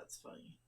That's funny.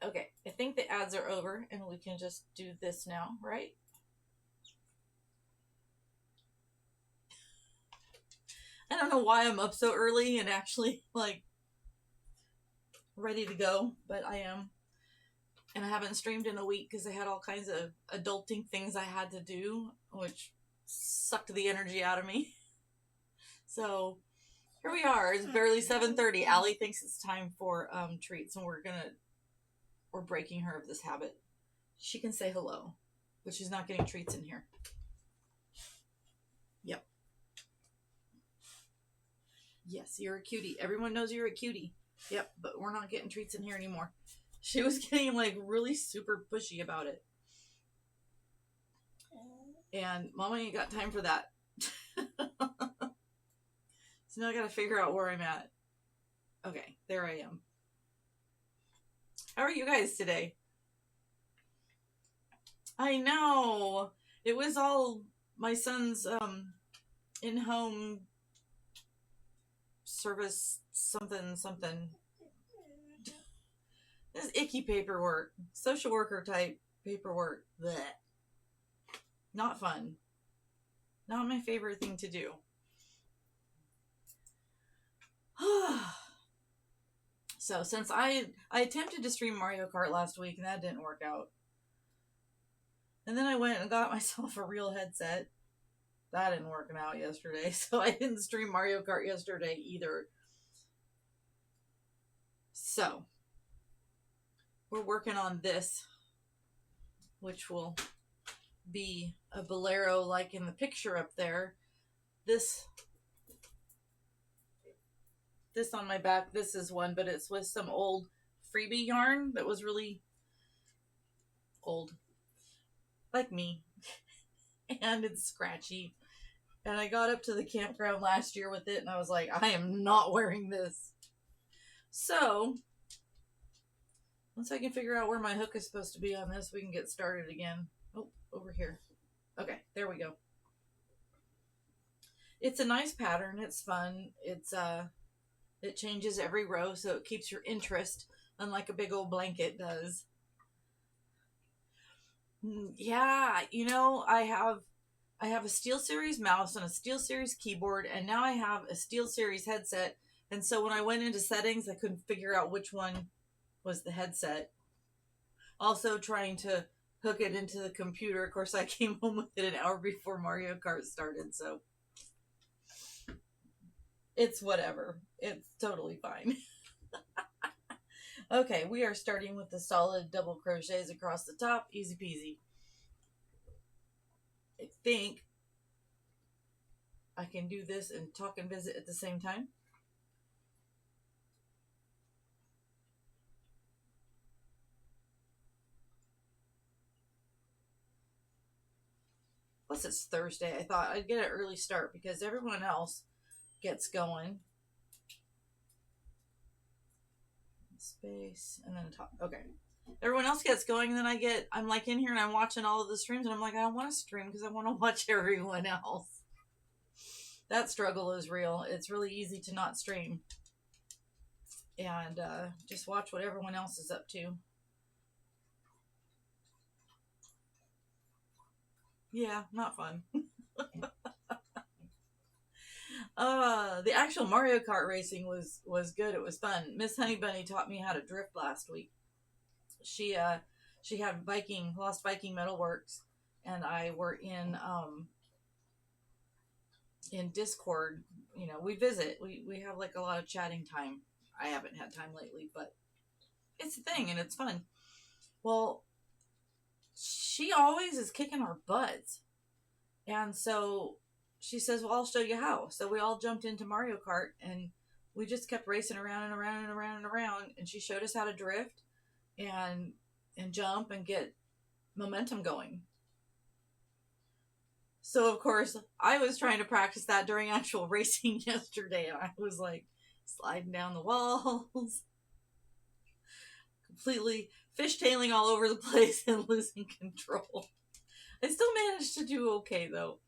Okay, I think the ads are over and we can just do this now, right? I don't know why I'm up so early and actually like ready to go, but I am. And I haven't streamed in a week because I had all kinds of adulting things I had to do, which sucked the energy out of me. So here we are. It's barely 7:30. Allie thinks it's time for treats, and we're breaking her of this habit. She can say hello, but she's not getting treats in here. Yep. Yes, you're a cutie. Everyone knows you're a cutie. Yep, but we're not getting treats in here anymore. She was getting like really super pushy about it. And Mama ain't got time for that. So now I gotta figure out where I'm at. Okay, there I am. How are you guys today? I know. It was all my son's in-home service something. This icky paperwork. Social worker type paperwork. Blech. Not fun. Not my favorite thing to do. So since I attempted to stream Mario Kart last week and that didn't work out. And then I went and got myself a real headset. That didn't work out yesterday. So I didn't stream Mario Kart yesterday either. So we're working on this, which will be a bolero like in the picture up there. This on my back, this is one, but it's with some old freebie yarn that was really old, like me, and it's scratchy. And I got up to the campground last year with it, and I was like, I am not wearing this. So, once I can figure out where my hook is supposed to be on this, we can get started again. Oh, over here. Okay, there we go. It's a nice pattern. It's fun. It changes every row, so it keeps your interest, unlike a big old blanket does. Yeah, I have a SteelSeries mouse and a SteelSeries keyboard, and now I have a SteelSeries headset. And so when I went into settings, I couldn't figure out which one was the headset. Also trying to hook it into the computer. Of course, I came home with it an hour before Mario Kart started, so it's whatever. It's totally fine. Okay, we are starting with the solid double crochets across the top. Easy peasy. I think I can do this and talk and visit at the same time. Plus, it's Thursday. I thought I'd get an early start because everyone else gets going. Space and then top. Okay. Everyone else gets going, and then I'm like in here and I'm watching all of the streams, and I'm like, I don't want to stream because I want to watch everyone else. That struggle is real. It's really easy to not stream and just watch what everyone else is up to. Yeah, not fun. The actual Mario Kart racing was good. It was fun. Miss Honey Bunny taught me how to drift last week. She had Lost Viking Metalworks, and I were in Discord. You know, we visit. We have like a lot of chatting time. I haven't had time lately, but it's a thing and it's fun. Well, she always is kicking our butts, and so she says, well, I'll show you how. So we all jumped into Mario Kart, and we just kept racing around and around and around and around, and she showed us how to drift and jump and get momentum going. So of course I was trying to practice that during actual racing yesterday, and I was like sliding down the walls, completely fishtailing all over the place and losing control. I still managed to do okay though.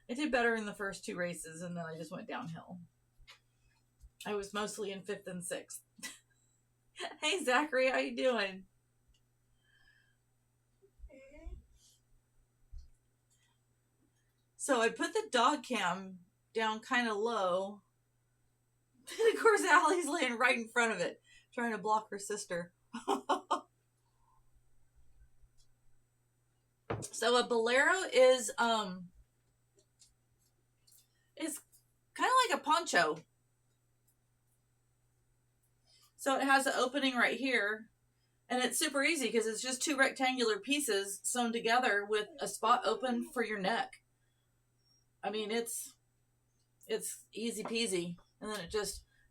I did better in the first two races, and then I just went downhill. I was mostly in 5th and 6th. Hey Zachary, how you doing? So I put the dog cam down kind of low. And of course, Allie's laying right in front of it, trying to block her sister. So a bolero is kind of like a poncho. So it has an opening right here, and it's super easy because it's just two rectangular pieces sewn together with a spot open for your neck. I mean, it's easy peasy. And then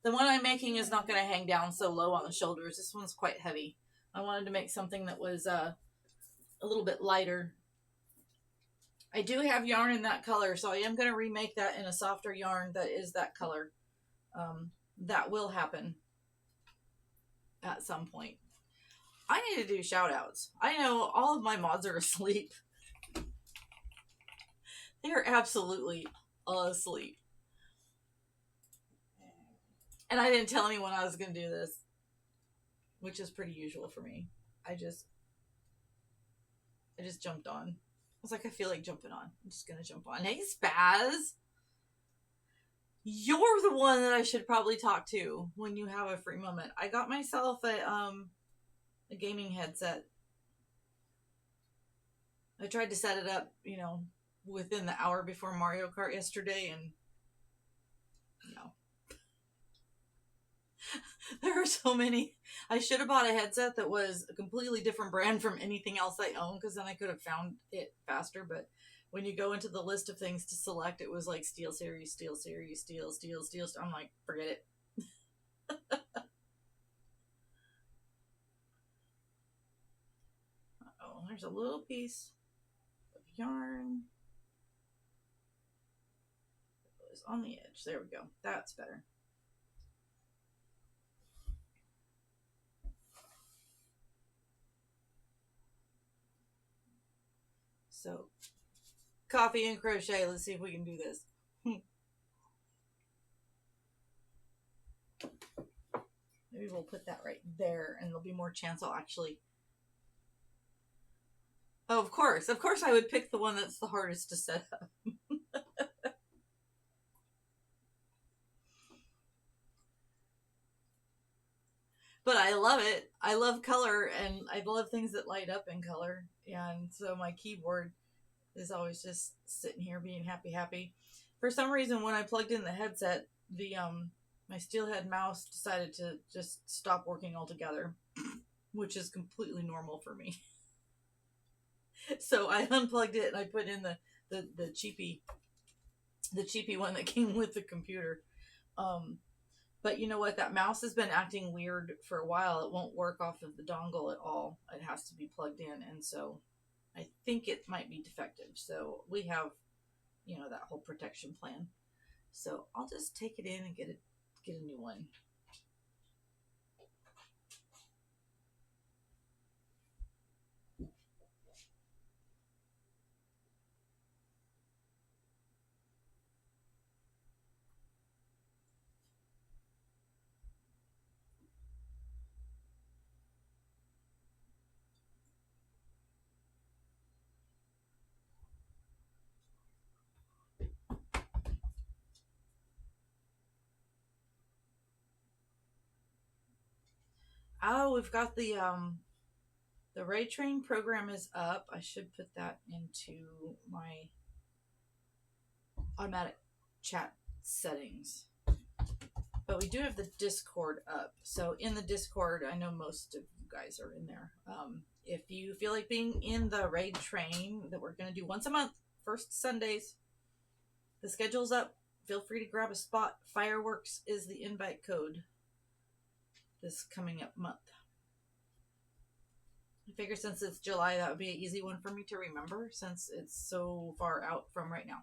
the one I'm making is not going to hang down so low on the shoulders. This one's quite heavy. I wanted to make something that was a little bit lighter. I do have yarn in that color, so I am going to remake that in a softer yarn that is that color. That will happen at some point. I need to do shout outs. I know all of my mods are asleep. They are absolutely asleep. And I didn't tell anyone I was going to do this, which is pretty usual for me. I just jumped on. I was like, I feel like jumping on. I'm just going to jump on. Hey, Spaz. You're the one that I should probably talk to when you have a free moment. I got myself a gaming headset. I tried to set it up, within the hour before Mario Kart yesterday, and no. There are so many. I should have bought a headset that was a completely different brand from anything else I own, because then I could have found it faster. But when you go into the list of things to select, it was like SteelSeries, SteelSeries, Steel. I'm like, forget it. Oh, there's a little piece of yarn. goes on the edge. There we go. That's better. So, coffee and crochet. Let's see if we can do this. Maybe we'll put that right there, and there'll be more chance I'll actually... Oh, of course. Of course I would pick the one that's the hardest to set up. But I love it. I love color, and I love things that light up in color. And so my keyboard is always just sitting here being happy. For some reason, when I plugged in the headset, the my steelhead mouse decided to just stop working altogether, which is completely normal for me. So I unplugged it and I put in the cheapy one that came with the computer. But you know what? That mouse has been acting weird for a while. It won't work off of the dongle at all. It has to be plugged in, and so I think it might be defective. So we have, you know, that whole protection plan. So I'll just take it in and get a new one. Oh, we've got the Ray Train program is up. I should put that into my automatic chat settings. But we do have the Discord up. So in the Discord, I know most of you guys are in there. If you feel like being in the Raid Train that we're going to do once a month, first Sundays, the schedule's up. Feel free to grab a spot. Fireworks is the invite code this coming up month. I figure since it's July, that would be an easy one for me to remember since it's so far out from right now.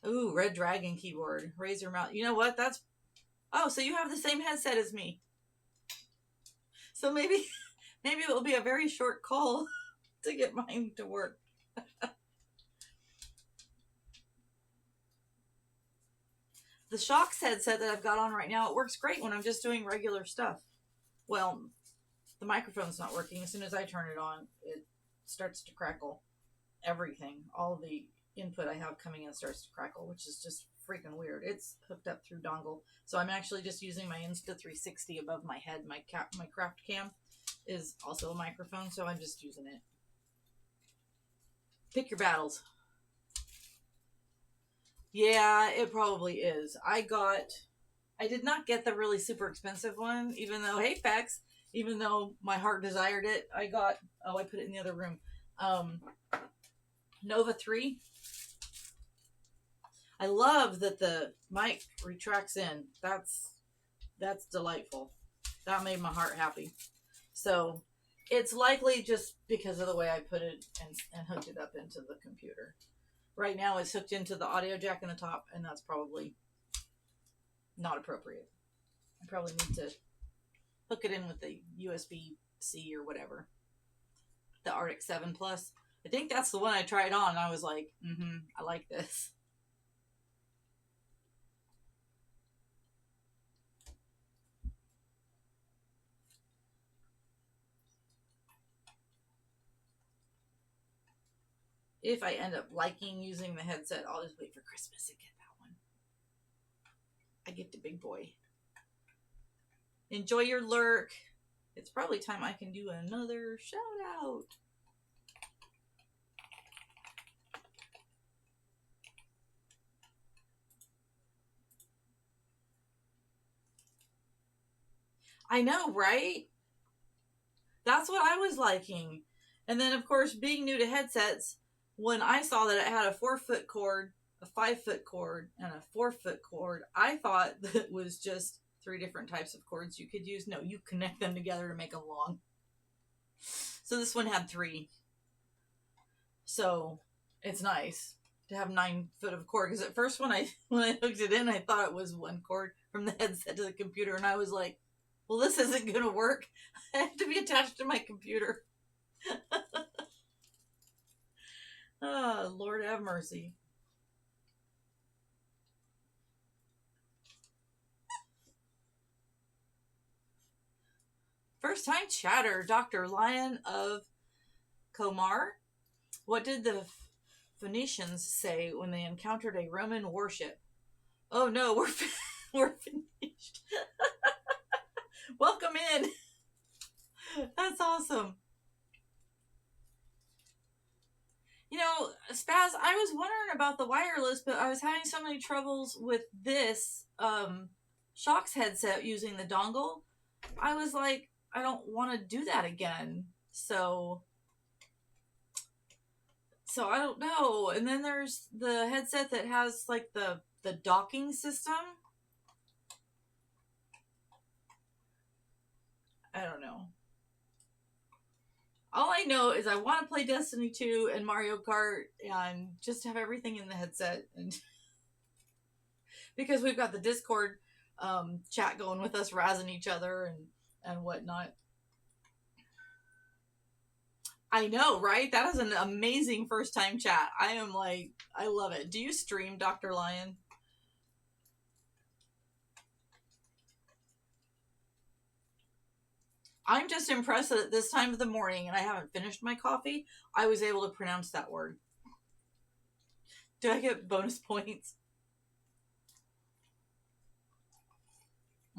Ooh, Red Dragon keyboard. Razor mount. You know what? That's... Oh, so you have the same headset as me. So maybe it will be a very short call to get mine to work. The Shocks headset that I've got on right now, it works great when I'm just doing regular stuff. Well, the microphone's not working. As soon as I turn it on, it starts to crackle. Everything. All the input I have coming in starts to crackle, which is just freaking weird. It's hooked up through dongle. So I'm actually just using my Insta360 above my head. My craft cam is also a microphone, so I'm just using it. Pick your battles. Yeah, it probably is. I did not get the really super expensive one, even though, hey, Fax, even though my heart desired it, I put it in the other room. Nova 3. I love that the mic retracts in. That's delightful. That made my heart happy. So it's likely just because of the way I put it and hooked it up into the computer. Right now it's hooked into the audio jack in the top, and that's probably not appropriate. I probably need to hook it in with the USB-C or whatever. The Arctic 7 Plus. I think that's the one I tried on, and I was like, I like this. If I end up liking using the headset, I'll just wait for Christmas to get that one. I get the big boy. Enjoy your lurk. It's probably time I can do another shout out. I know, right? That's what I was liking. And then, of course, being new to headsets, when I saw that it had a 4-foot cord, a 5-foot cord, and a 4-foot cord, I thought that it was just 3 different types of cords you could use. No, you connect them together to make them long. So this one had 3. So it's nice to have 9 foot of cord. Because at first, when I hooked it in, I thought it was one cord from the headset to the computer, and I was like, "Well, this isn't gonna work. I have to be attached to my computer." Oh, Lord have mercy. First time chatter, Dr. Lion of Comar. What did the Phoenicians say when they encountered a Roman warship? Oh no, we're finished. Welcome in. That's awesome. You know, Spaz, I was wondering about the wireless, but I was having so many troubles with this Shox headset using the dongle. I was like, I don't want to do that again. So I don't know. And then there's the headset that has like the docking system. I don't know. All I know is I want to play Destiny 2 and Mario Kart and just have everything in the headset. And because we've got the Discord chat going with us razzing each other and whatnot. I know, right? That is an amazing first time chat. I am like, I love it. Do you stream, Dr. Lion? I'm just impressed that at this time of the morning, and I haven't finished my coffee, I was able to pronounce that word. Do I get bonus points?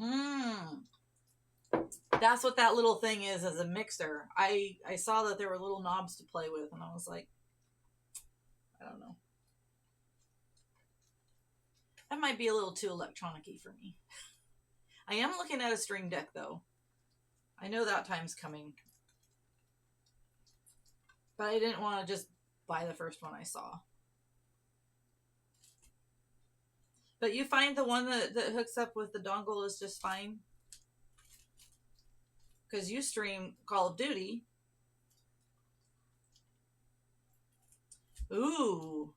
Mmm. That's what that little thing is as a mixer. I saw that there were little knobs to play with, and I was like, I don't know. That might be a little too electronic-y for me. I am looking at a Stream Deck, though. I know that time's coming. But I didn't want to just buy the first one I saw. But you find the one that hooks up with the dongle is just fine? Because you stream Call of Duty. Ooh.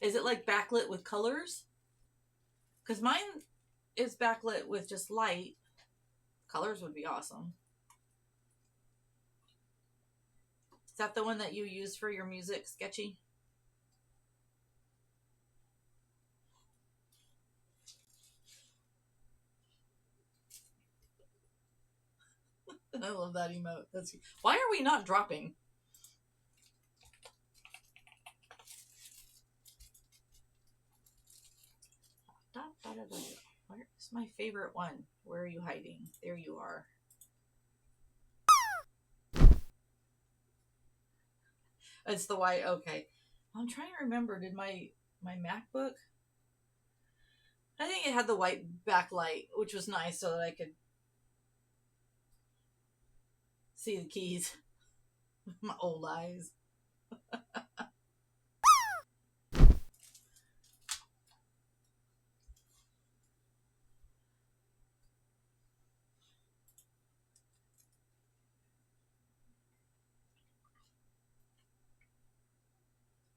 Is it like backlit with colors? Because mine is backlit with just light. Colors would be awesome. Is that the one that you use for your music, Sketchy? I love that emote. Why are we not dropping? Where's my favorite one? Where are you hiding? There you are. It's the white. Okay. I'm trying to remember. Did my MacBook? I think it had the white backlight, which was nice so that I could see the keys. My old eyes.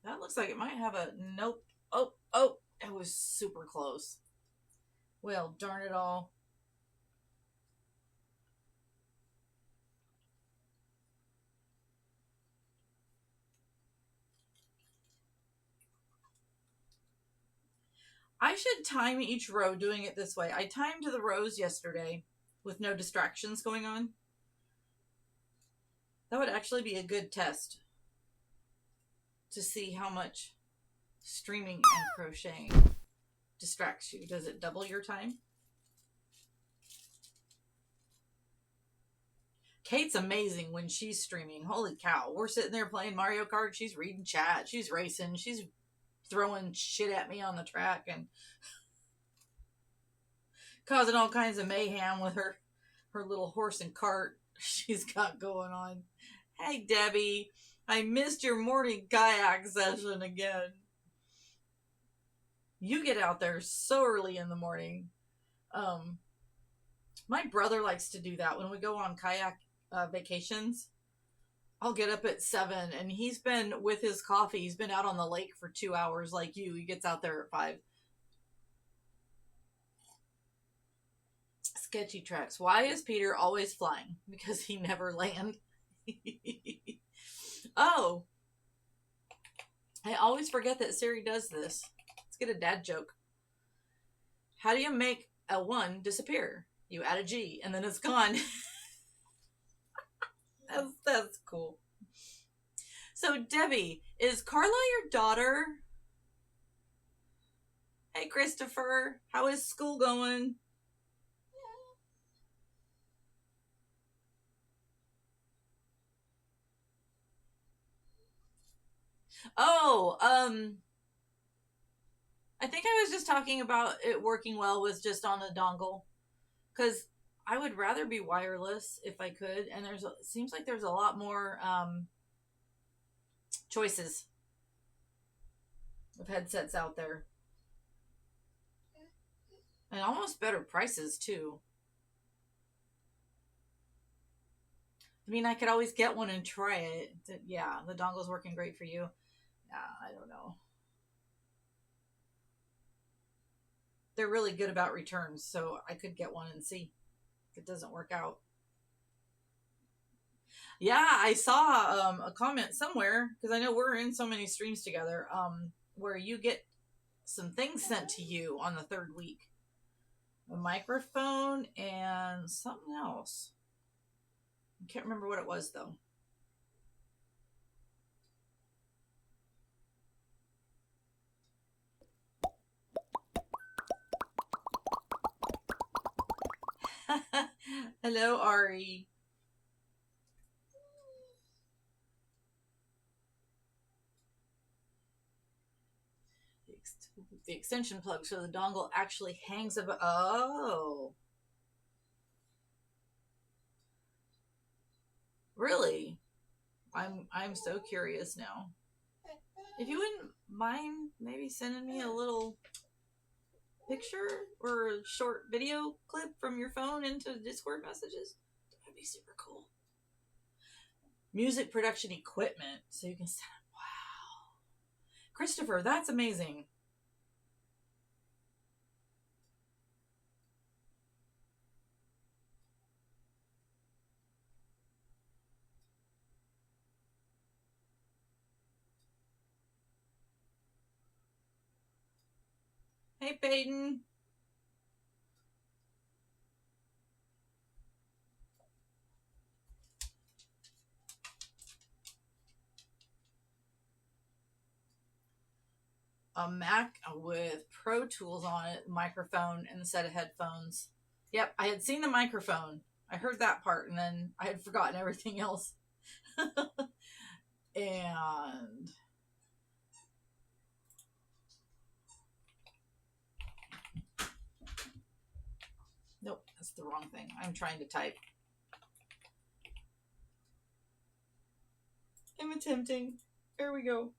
That looks like it might have a nope. Oh, it was super close. Well, darn it all. I should time each row doing it this way. I timed the rows yesterday with no distractions going on. That would actually be a good test to see how much streaming and crocheting distracts you. Does it double your time? Kate's amazing when she's streaming. Holy cow. We're sitting there playing Mario Kart. She's reading chat. She's racing. She's throwing shit at me on the track and causing all kinds of mayhem with her little horse and cart she's got going on. Hey, Debbie. I missed your morning kayak session again. You get out there so early in the morning. My brother likes to do that when we go on kayak vacations. I'll get up at 7, and he's been with his coffee. He's been out on the lake for 2 hours like you. He gets out there at 5. Sketchy tracks. Why is Peter always flying? Because he never land. Oh, I always forget that Siri does this. Let's get a dad joke. How do you make a 1 disappear? You add a G, and then it's gone. That's cool. So, Debbie, is Carla your daughter? Hey, Christopher. How is school going? Oh, I think I was just talking about it working well with just on a dongle. Because I would rather be wireless if I could. And it seems like there's a lot more choices of headsets out there. And almost better prices, too. I mean, I could always get one and try it. Yeah, the dongle's working great for you. Yeah, I don't know. They're really good about returns, so I could get one and see if it doesn't work out. Yeah, I saw a comment somewhere, because I know we're in so many streams together, where you get some things sent to you on the 3rd week. A microphone and something else. I can't remember what it was, though. Hello, Ari. The extension plug, so the dongle actually hangs above. Oh, really? I'm so curious now. If you wouldn't mind maybe sending me a little picture or a short video clip from your phone into Discord messages, that'd be super cool. Music production equipment, so you can set up. Wow, Christopher, that's amazing. Hey, Peyton. A Mac with Pro Tools on it, microphone, and a set of headphones. Yep, I had seen the microphone. I heard that part, and then I had forgotten everything else. And nope, that's the wrong thing. I'm trying to type. I'm attempting. There we go.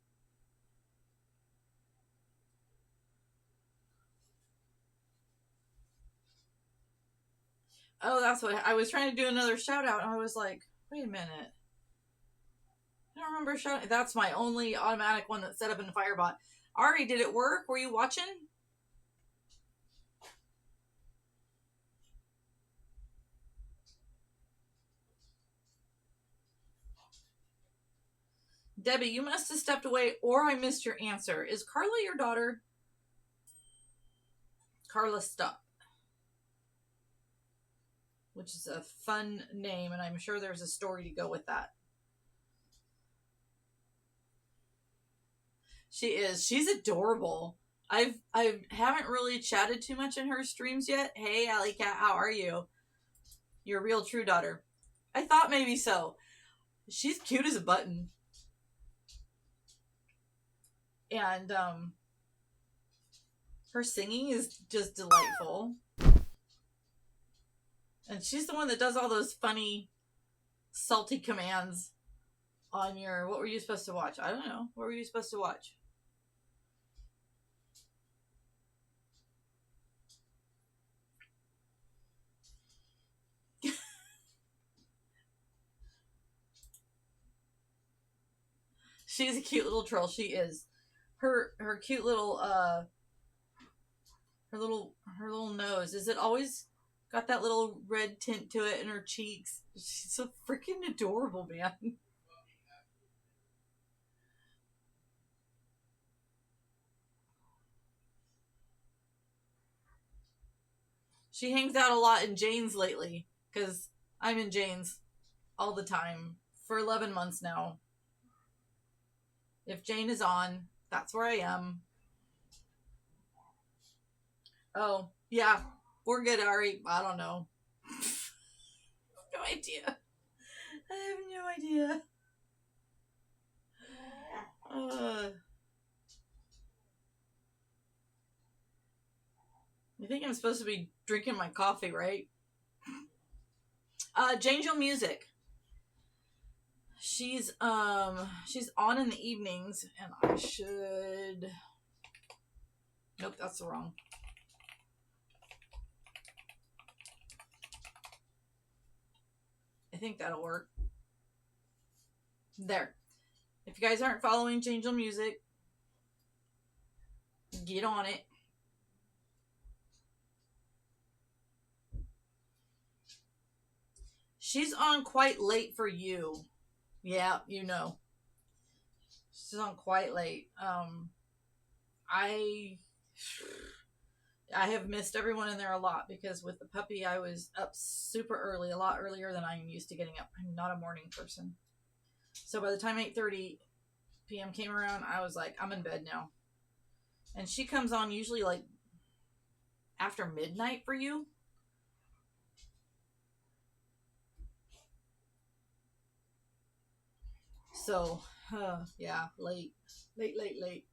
Oh, that's what I was trying to do, another shout out, and I was like, wait a minute. I don't remember shouting. That's my only automatic one that's set up in Firebot. Ari, did it work? Were you watching? Debbie, you must have stepped away, or I missed your answer. Is Carla your daughter? Carla Stupp, which is a fun name, and I'm sure there's a story to go with that. She is. She's adorable. I haven't really chatted too much in her streams yet. Hey, Alley Cat, how are you? Your real true daughter. I thought maybe so. She's cute as a button. And her singing is just delightful. And she's the one that does all those funny, salty commands on your... What were you supposed to watch? I don't know. What were you supposed to watch? She's a cute little troll. She is. Her cute little her little nose. Is it always got that little red tint to it in her cheeks? She's so freaking adorable, man. She hangs out a lot in Jane's lately because I'm in Jane's all the time for 11 months now. If Jane is on, that's where I am. Oh, yeah. We're good, Ari. I don't know. No idea. I have no idea. Uh, I think I'm supposed to be drinking my coffee, right? Jangel Music. She's on in the evenings, and I should. Nope, that's the wrong. I think that'll work. There. If you guys aren't following Jangel Music, get on it. She's on quite late for you. Yeah, you know. She's on quite late. I have missed everyone in there a lot because with the puppy I was up super early, a lot earlier than I'm used to getting up. I'm not a morning person. So by the time 8:30 p.m. came around, I was like, I'm in bed now. And she comes on usually like after midnight for you. So, yeah, late. Late, late, late.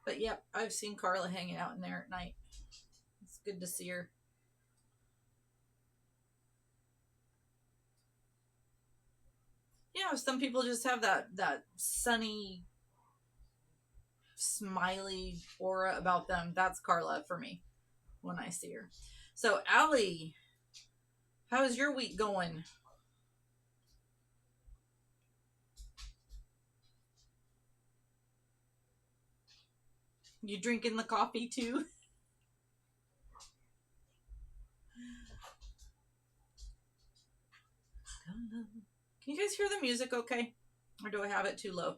But yep, I've seen Carla hanging out in there at night. It's good to see her. Yeah, some people just have that sunny, smiley aura about them. That's Carla for me when I see her. So, Allie, how is your week going? You drinking the coffee too? Can you guys hear the music okay? Or do I have it too low?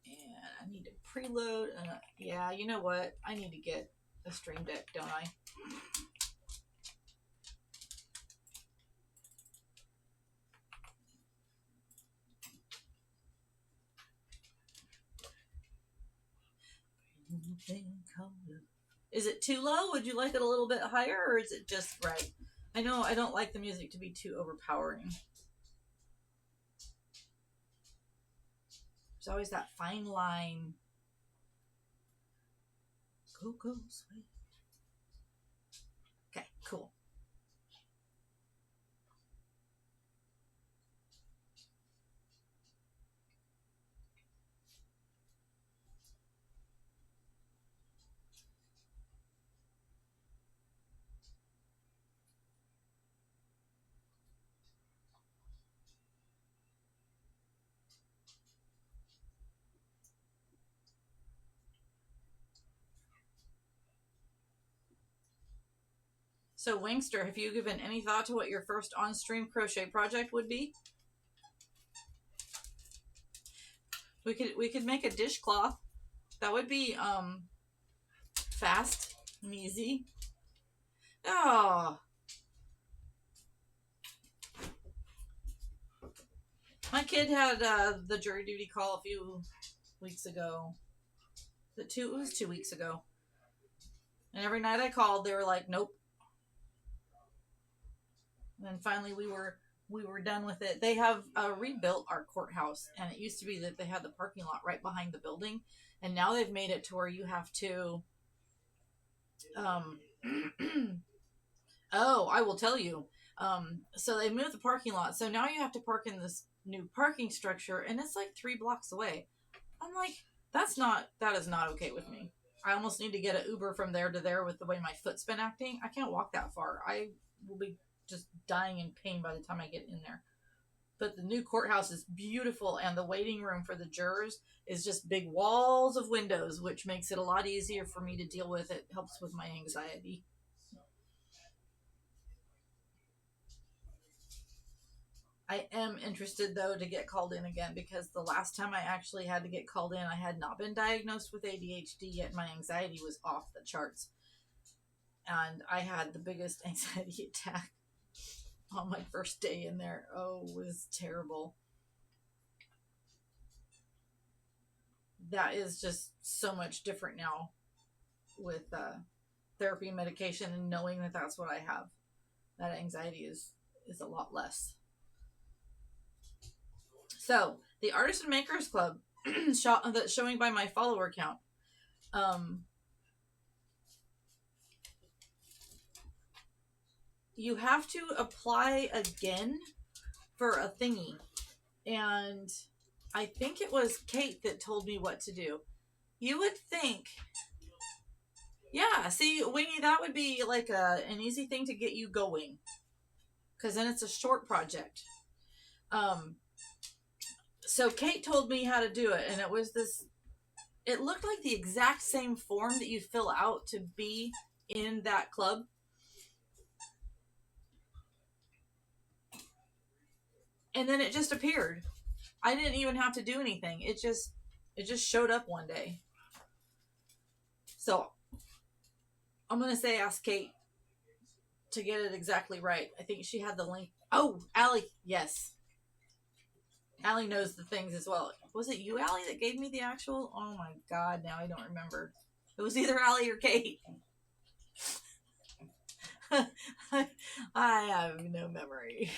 And I need to preload. Yeah, you know what? I need to get a Stream Deck, don't I? Is it too low? Would you like it a little bit higher, or is it just right? I know I don't like the music to be too overpowering. There's always that fine line. Go, sweet. Okay, cool. So, Wingster, have you given any thought to what your first on-stream crochet project would be? We could make a dishcloth. That would be fast and easy. Oh, my kid had the jury duty call a few weeks ago. It was 2 weeks ago. And every night I called, they were like, "Nope." And then finally we were done with it. They have rebuilt our courthouse, and it used to be that they had the parking lot right behind the building, and now they've made it to where you have to Oh, I will tell you. So they moved the parking lot. So now you have to park in this new parking structure, and it's like 3 blocks away. I'm like, that is not okay with me. I almost need to get an Uber from there to there with the way my foot's been acting. I can't walk that far. I will be just dying in pain by the time I get in there. But the new courthouse is beautiful, and the waiting room for the jurors is just big walls of windows, which makes it a lot easier for me to deal with. It helps with my anxiety. I am interested though to get called in again because the last time I actually had to get called in, I had not been diagnosed with ADHD yet. My anxiety was off the charts, and I had the biggest anxiety attack on my first day in there. Oh, it was terrible. That is just so much different now with therapy and medication, and knowing that that's what I have. That anxiety is a lot less. So the Artists and Makers Club, that's showing by my follower count. Um, you have to apply again for a thingy, and I think it was Kate that told me what to do. You would think, yeah. See, Wingy, that would be like an easy thing to get you going, because then it's a short project. Um, so Kate told me how to do it, and it was this. It looked like the exact same form that you fill out to be in that club. And then it just appeared. I didn't even have to do anything. It just showed up one day. So I'm gonna say ask Kate to get it exactly right. I think she had the link. Oh, Allie, yes. Allie knows the things as well. Was it you, Allie, that gave me the actual? Oh my god, now I don't remember. It was either Allie or Kate. I have no memory.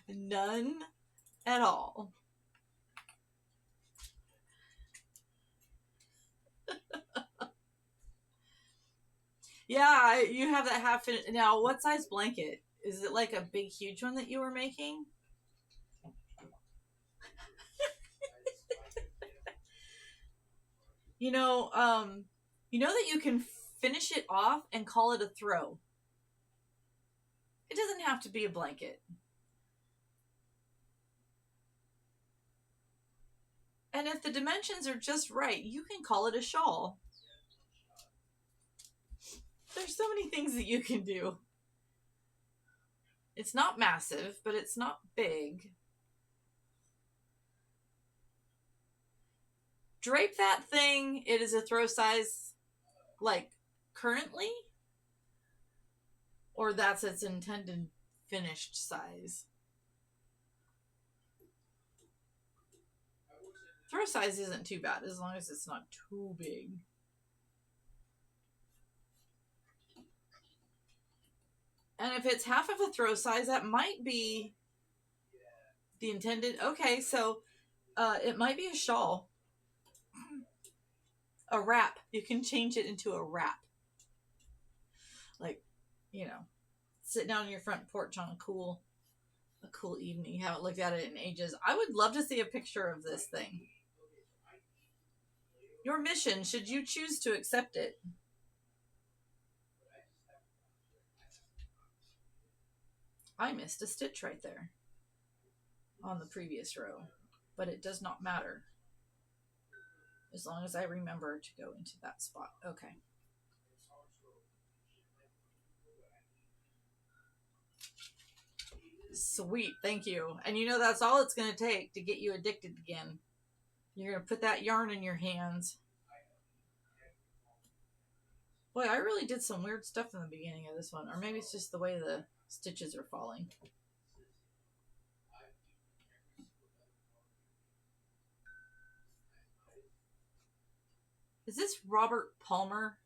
None at all. Yeah, you have that half finished. Now, what size blanket? Is it like a big, huge one that you were making? You know, you know that you can finish it off and call it a throw. It doesn't have to be a blanket. And if the dimensions are just right, you can call it a shawl. There's so many things that you can do. It's not massive, but it's not big. Drape that thing. It is a throw size, like currently, or that's its intended finished size. Throw size isn't too bad as long as it's not too big. And if it's half of a throw size, that might be the intended. Okay, so it might be a shawl, a wrap. You can change it into a wrap. Like, you know, sit down on your front porch on a cool evening. You haven't looked at it in ages. I would love to see a picture of this thing. Your mission, should you choose to accept it. I missed a stitch right there on the previous row, but it does not matter as long as I remember to go into that spot. Okay. Sweet, thank you. And you know that's all it's going to take to get you addicted again. You're going to put that yarn in your hands. Boy, I really did some weird stuff in the beginning of this one. Or maybe it's just the way the stitches are falling. Is this Robert Palmer?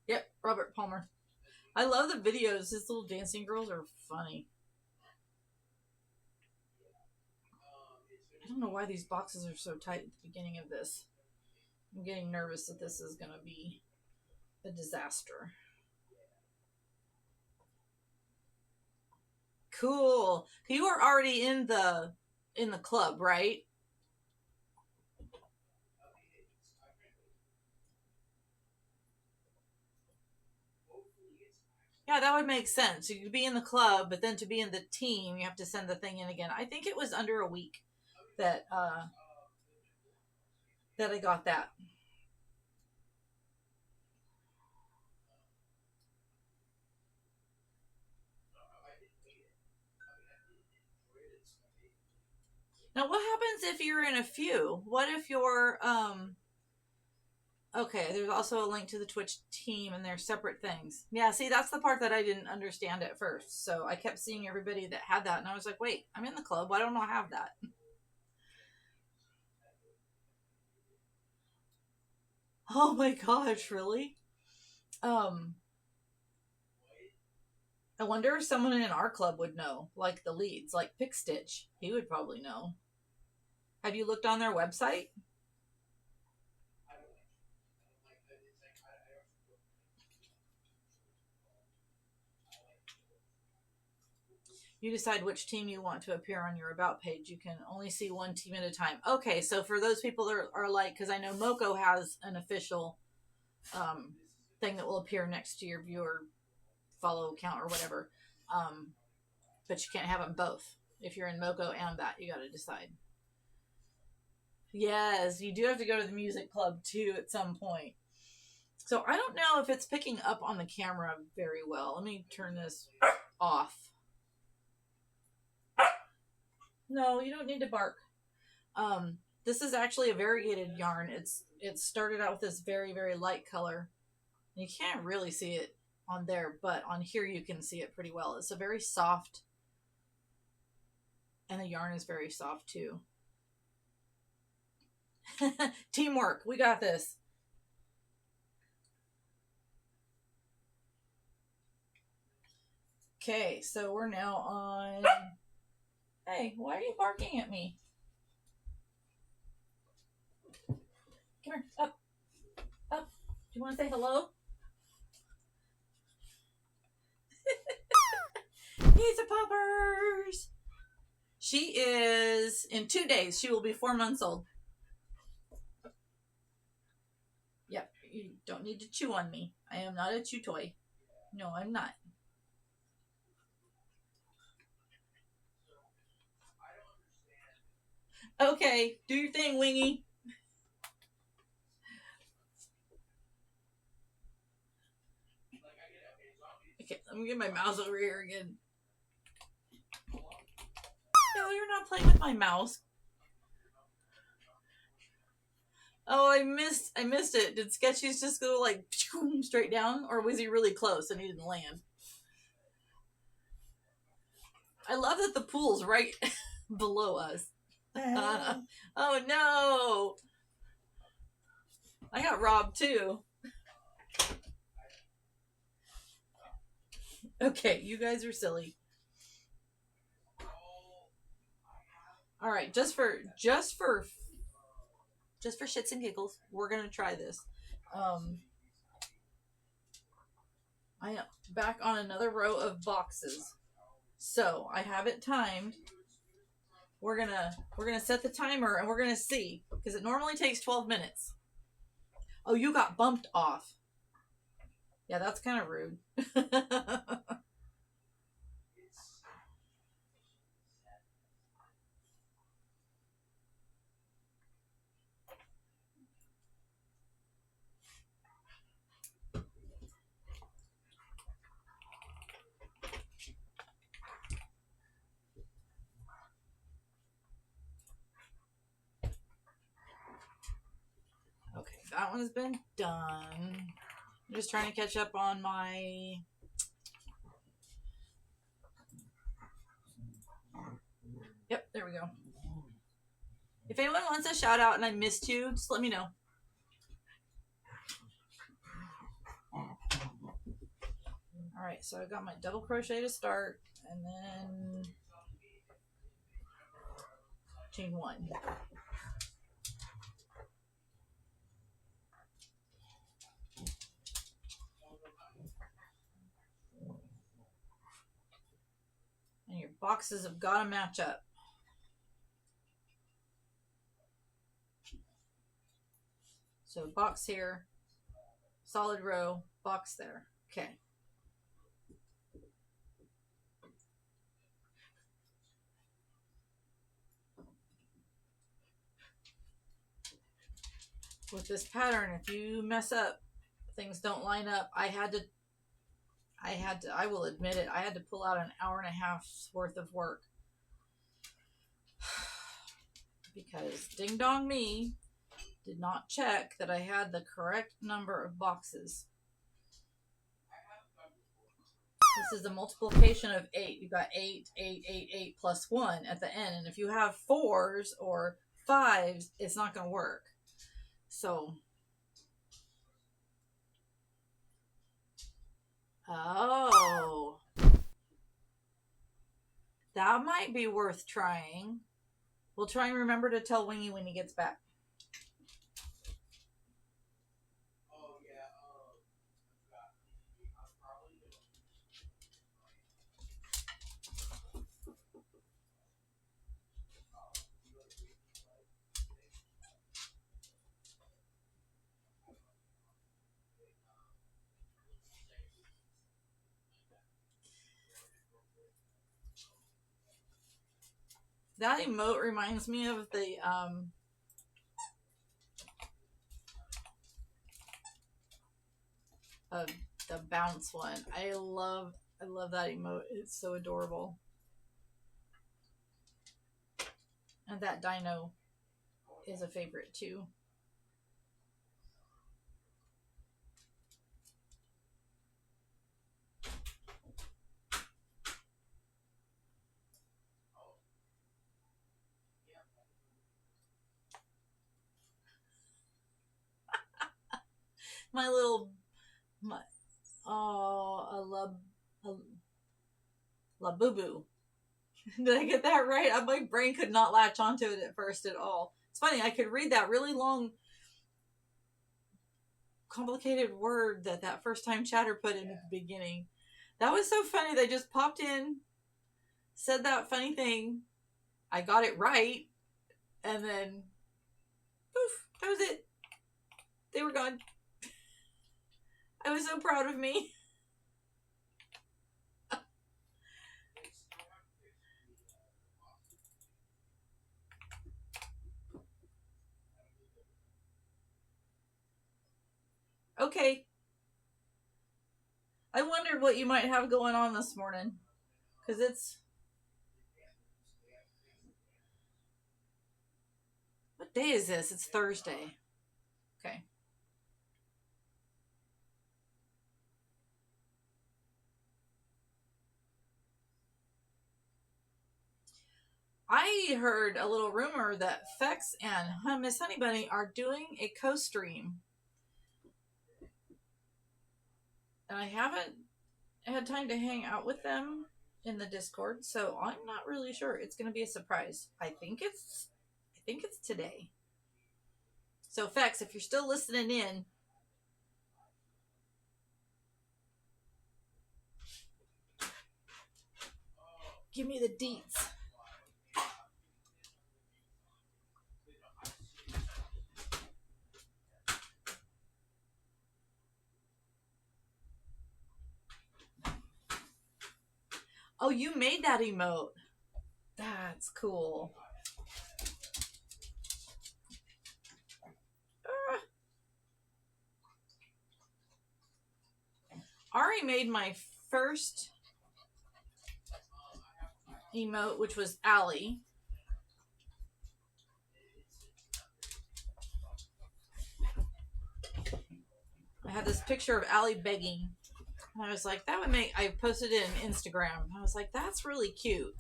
Yep, Robert Palmer. I love the videos. His little dancing girls are funny. don't know why these boxes are so tight at the beginning of this. I'm getting nervous that this is going to be a disaster. Cool. You are already in the club, right? Yeah, that would make sense. You could be in the club, but then to be in the team, you have to send the thing in again. I think it was under a week that that I got that. Now, what happens if you're in a few? What if you're okay, there's also a link to the Twitch team and they're separate things. Yeah, see, that's the part that I didn't understand at first. So I kept seeing everybody that had that and I was like, wait, I'm in the club. Why don't I have that? Oh my gosh, really? Um, I wonder if someone in our club would know, like the leads, like Pick Stitch. He would probably know. Have you looked on their website? You decide which team you want to appear on your about page. You can only see one team at a time. Okay, so for those people that are like, because I know Moko has an official thing that will appear next to your viewer follow account or whatever, but you can't have them both. If you're in Moko and that, you got to decide. Yes, you do have to go to the music club too at some point. So I don't know if it's picking up on the camera very well. Let me turn this off. No, you don't need to bark. This is actually a variegated yarn. It started out with this very, very light color. You can't really see it on there, but on here you can see it pretty well. It's a very soft, and the yarn is very soft too. Teamwork. We got this. Okay, so we're now on... Hey, why are you barking at me? Come here. Up. Up. Do you want to say hello? He's a poppers. She is... In 2 days, she will be 4 months old. Yep, you don't need to chew on me. I am not a chew toy. No, I'm not. Okay, do your thing, Wingy. Okay, let me get my mouse over here again. No, you're not playing with my mouse. Oh, I missed it. Did Sketchy's just go like straight down, or was he really close and he didn't land? I love that the pool's right below us. Oh no! I got robbed too. Okay, you guys are silly. All right, just for shits and giggles, we're gonna try this. I am back on another row of boxes, so I have it timed. We're gonna set the timer and we're gonna see because it normally takes 12 minutes. Oh, you got bumped off. Yeah, that's kind of rude. Okay, that one's been done. I'm just trying to catch up on my... Yep, there we go. If anyone wants a shout out and I missed you, just let me know. Alright, so I got my double crochet to start, and then chain 1. And your boxes have got to match up. So box here, solid row, box there. Okay. With this pattern, if you mess up, things don't line up, I will admit it, I had to pull out an hour and a half's worth of work. Because ding dong me did not check that I had the correct number of boxes. This is the multiplication of 8. You've got 8, 8, 8, 8 plus 1 at the end. And if you have 4s or 5s, it's not going to work. So, oh, that might be worth trying. We'll try and remember to tell Wingy when he gets back. That emote reminds me of the bounce one. I love that emote. It's so adorable. And that dino is a favorite too. La Boo Boo. Did I get that right? My brain could not latch onto it at first at all. It's funny, I could read that really long, complicated word that first time Chatter put in at the beginning. That was so funny. They just popped in, said that funny thing. I got it right, and then poof, that was it. They were gone. I was so proud of me. Okay. I wondered what you might have going on this morning. Because it's... What day is this? It's Thursday. Okay. I heard a little rumor that Fex and Miss Honey Bunny are doing a co-stream. And I haven't had time to hang out with them in the Discord, so I'm not really sure. It's going to be a surprise. I think it's today. So Fex, if you're still listening in, give me the deets. Oh, you made that emote. That's cool. Ari made my first emote, which was Allie. I had this picture of Allie begging. And I was like, that would make... I posted it on Instagram. I was like, that's really cute.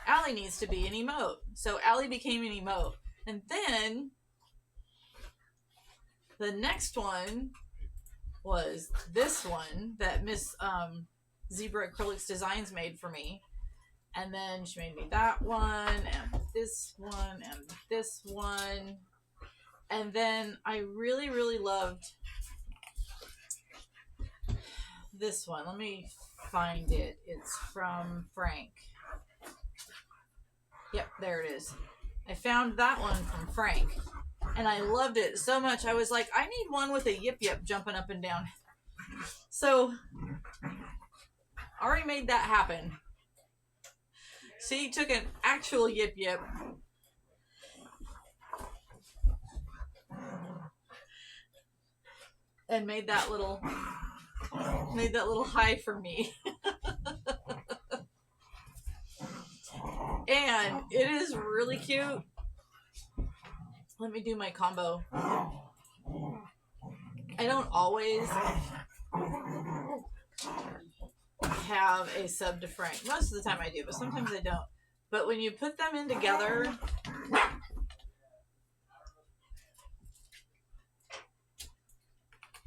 Allie needs to be an emote. So Allie became an emote. And then the next one was this one that Miss Zebra Acrylics Designs made for me. And then she made me that one, and this one, and this one. And then I really, really loved this one. Let me find it. It's from Frank. Yep, there it is. I found that one from Frank. And I loved it so much. I was like, I need one with a yip yip jumping up and down. So, already made that happen. See, took an actual yip yip. And made that little high for me. And it is really cute. Let me do my combo. I don't always have a sub to Frank. Most of the time I do, but sometimes I don't. But when you put them in together,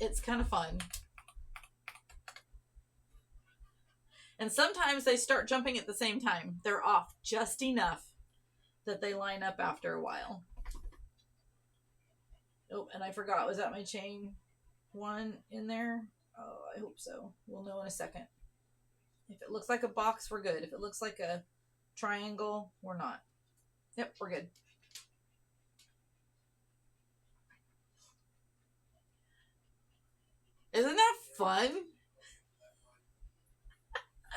it's kind of fun. And sometimes they start jumping at the same time. They're off just enough that they line up after a while. Oh, and I forgot. Was that my chain one in there? Oh, I hope so. We'll know in a second. If it looks like a box, we're good. If it looks like a triangle, we're not. Yep, we're good. Isn't that fun?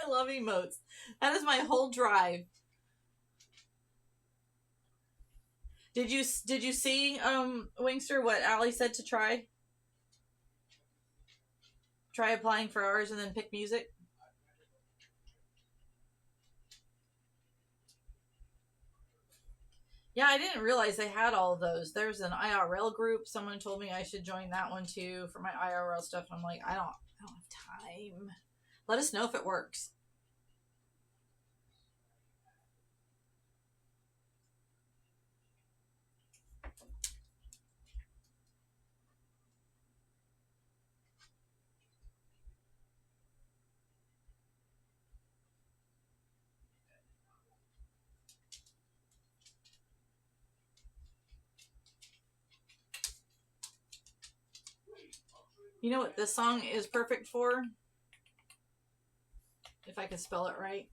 I love emotes. That is my whole drive. Did you see Wingster what Allie said to try? Try applying for ours and then pick music. Yeah, I didn't realize they had all of those. There's an IRL group. Someone told me I should join that one too for my IRL stuff. I'm like, I don't have time. Let us know if it works. You know what this song is perfect for? If I can spell it right.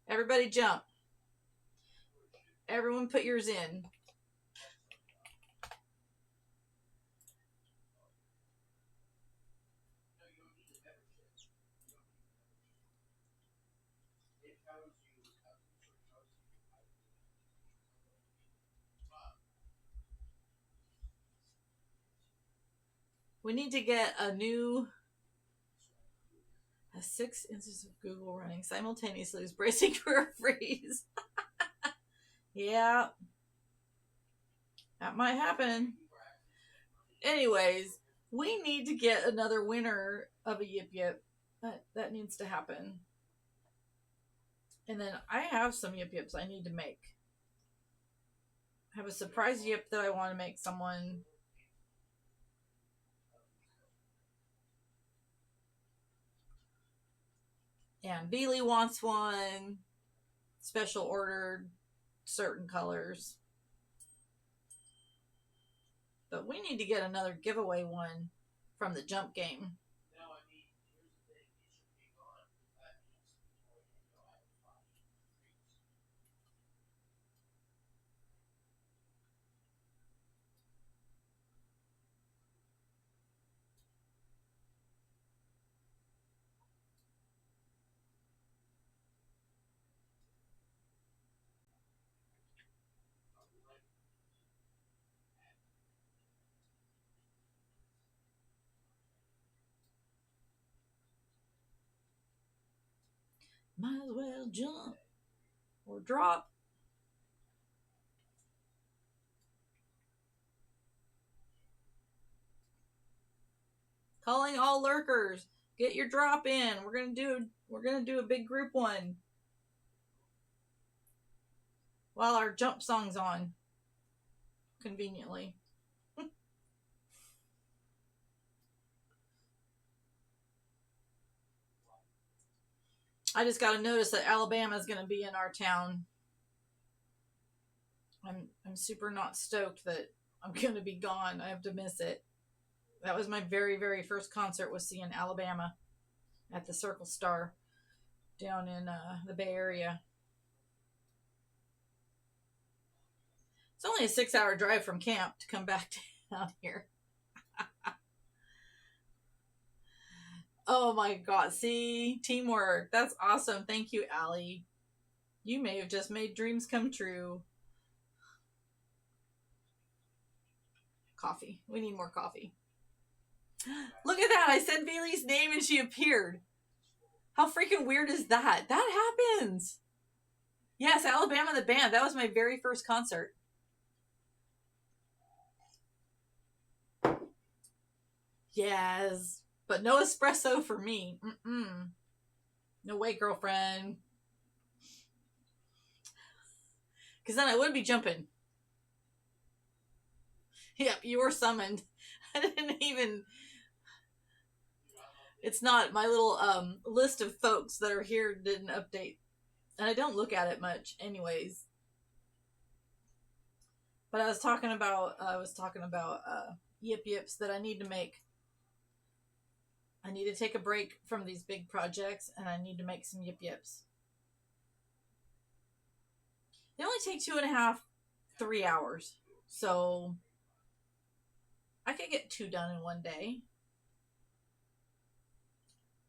Everybody jump. Everyone put yours in. We need to get a 6 instances of Google running simultaneously is bracing for a freeze. Yeah. That might happen. Anyways, we need to get another winner of a Yip Yip. That needs to happen. And then I have some Yip Yips I need to make. I have a surprise Yip that I want to make someone. And Beely wants one. Special ordered. Certain colors. But we need to get another giveaway one from the jump game. Might as well jump or drop. Calling all lurkers. Get your drop in. We're gonna do a big group one while our jump song's on. Conveniently. I just got to notice that Alabama is going to be in our town. I'm super not stoked that I'm going to be gone. I have to miss it. That was my very, very first concert, was seeing Alabama at the Circle Star down in the Bay Area. It's only a 6-hour drive from camp to come back down here. Oh my god, see? Teamwork. That's awesome. Thank you, Allie. You may have just made dreams come true. Coffee. We need more coffee. Look at that. I said Bailey's name and she appeared. How freaking weird is that? That happens. Yes, Alabama the band. That was my very first concert. Yes. But no espresso for me. Mm-mm. No way, girlfriend. Because then I would be jumping. Yep, you were summoned. I didn't even... It's not, my little list of folks that are here didn't update. And I don't look at it much anyways. But I was talking about yip yips that I need to make. I need to take a break from these big projects and I need to make some yip yips. They only take 2.5, 3 hours. So I could get 2 done in one day.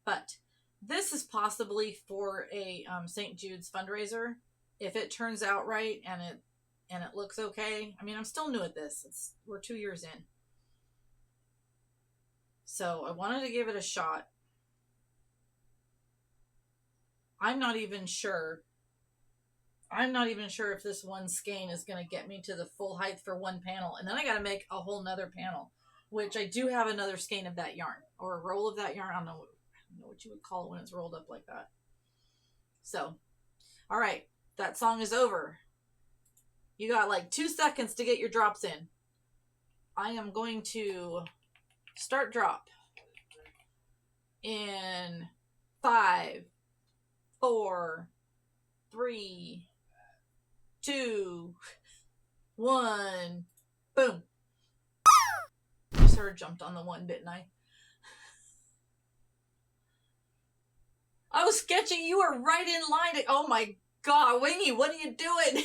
But this is possibly for a St. Jude's fundraiser. If it turns out right and it looks okay. I mean, I'm still new at this. We're 2 years in. So I wanted to give it a shot. I'm not even sure if this one skein is going to get me to the full height for one panel. And then I got to make a whole nother panel, which I do have another skein of that yarn, or a roll of that yarn. I don't know what you would call it when it's rolled up like that. So, all right, that song is over. You got like 2 seconds to get your drops in. I am going to start drop in 5, 4, 3, 2, 1, boom. I sort of jumped on the one, didn't I? Oh, Sketchy, you are right in line. Oh my god, Wingy, what are you doing?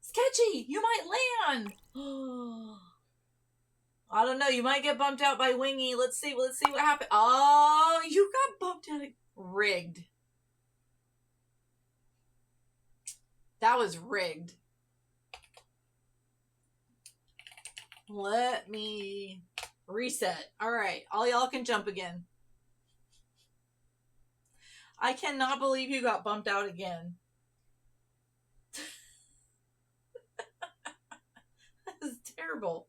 Sketchy, you might land. I don't know, you might get bumped out by Wingy. Let's see what happened. Oh, you got bumped out. Rigged. That was rigged. Let me reset. All right, all y'all can jump again. I cannot believe you got bumped out again. That is terrible.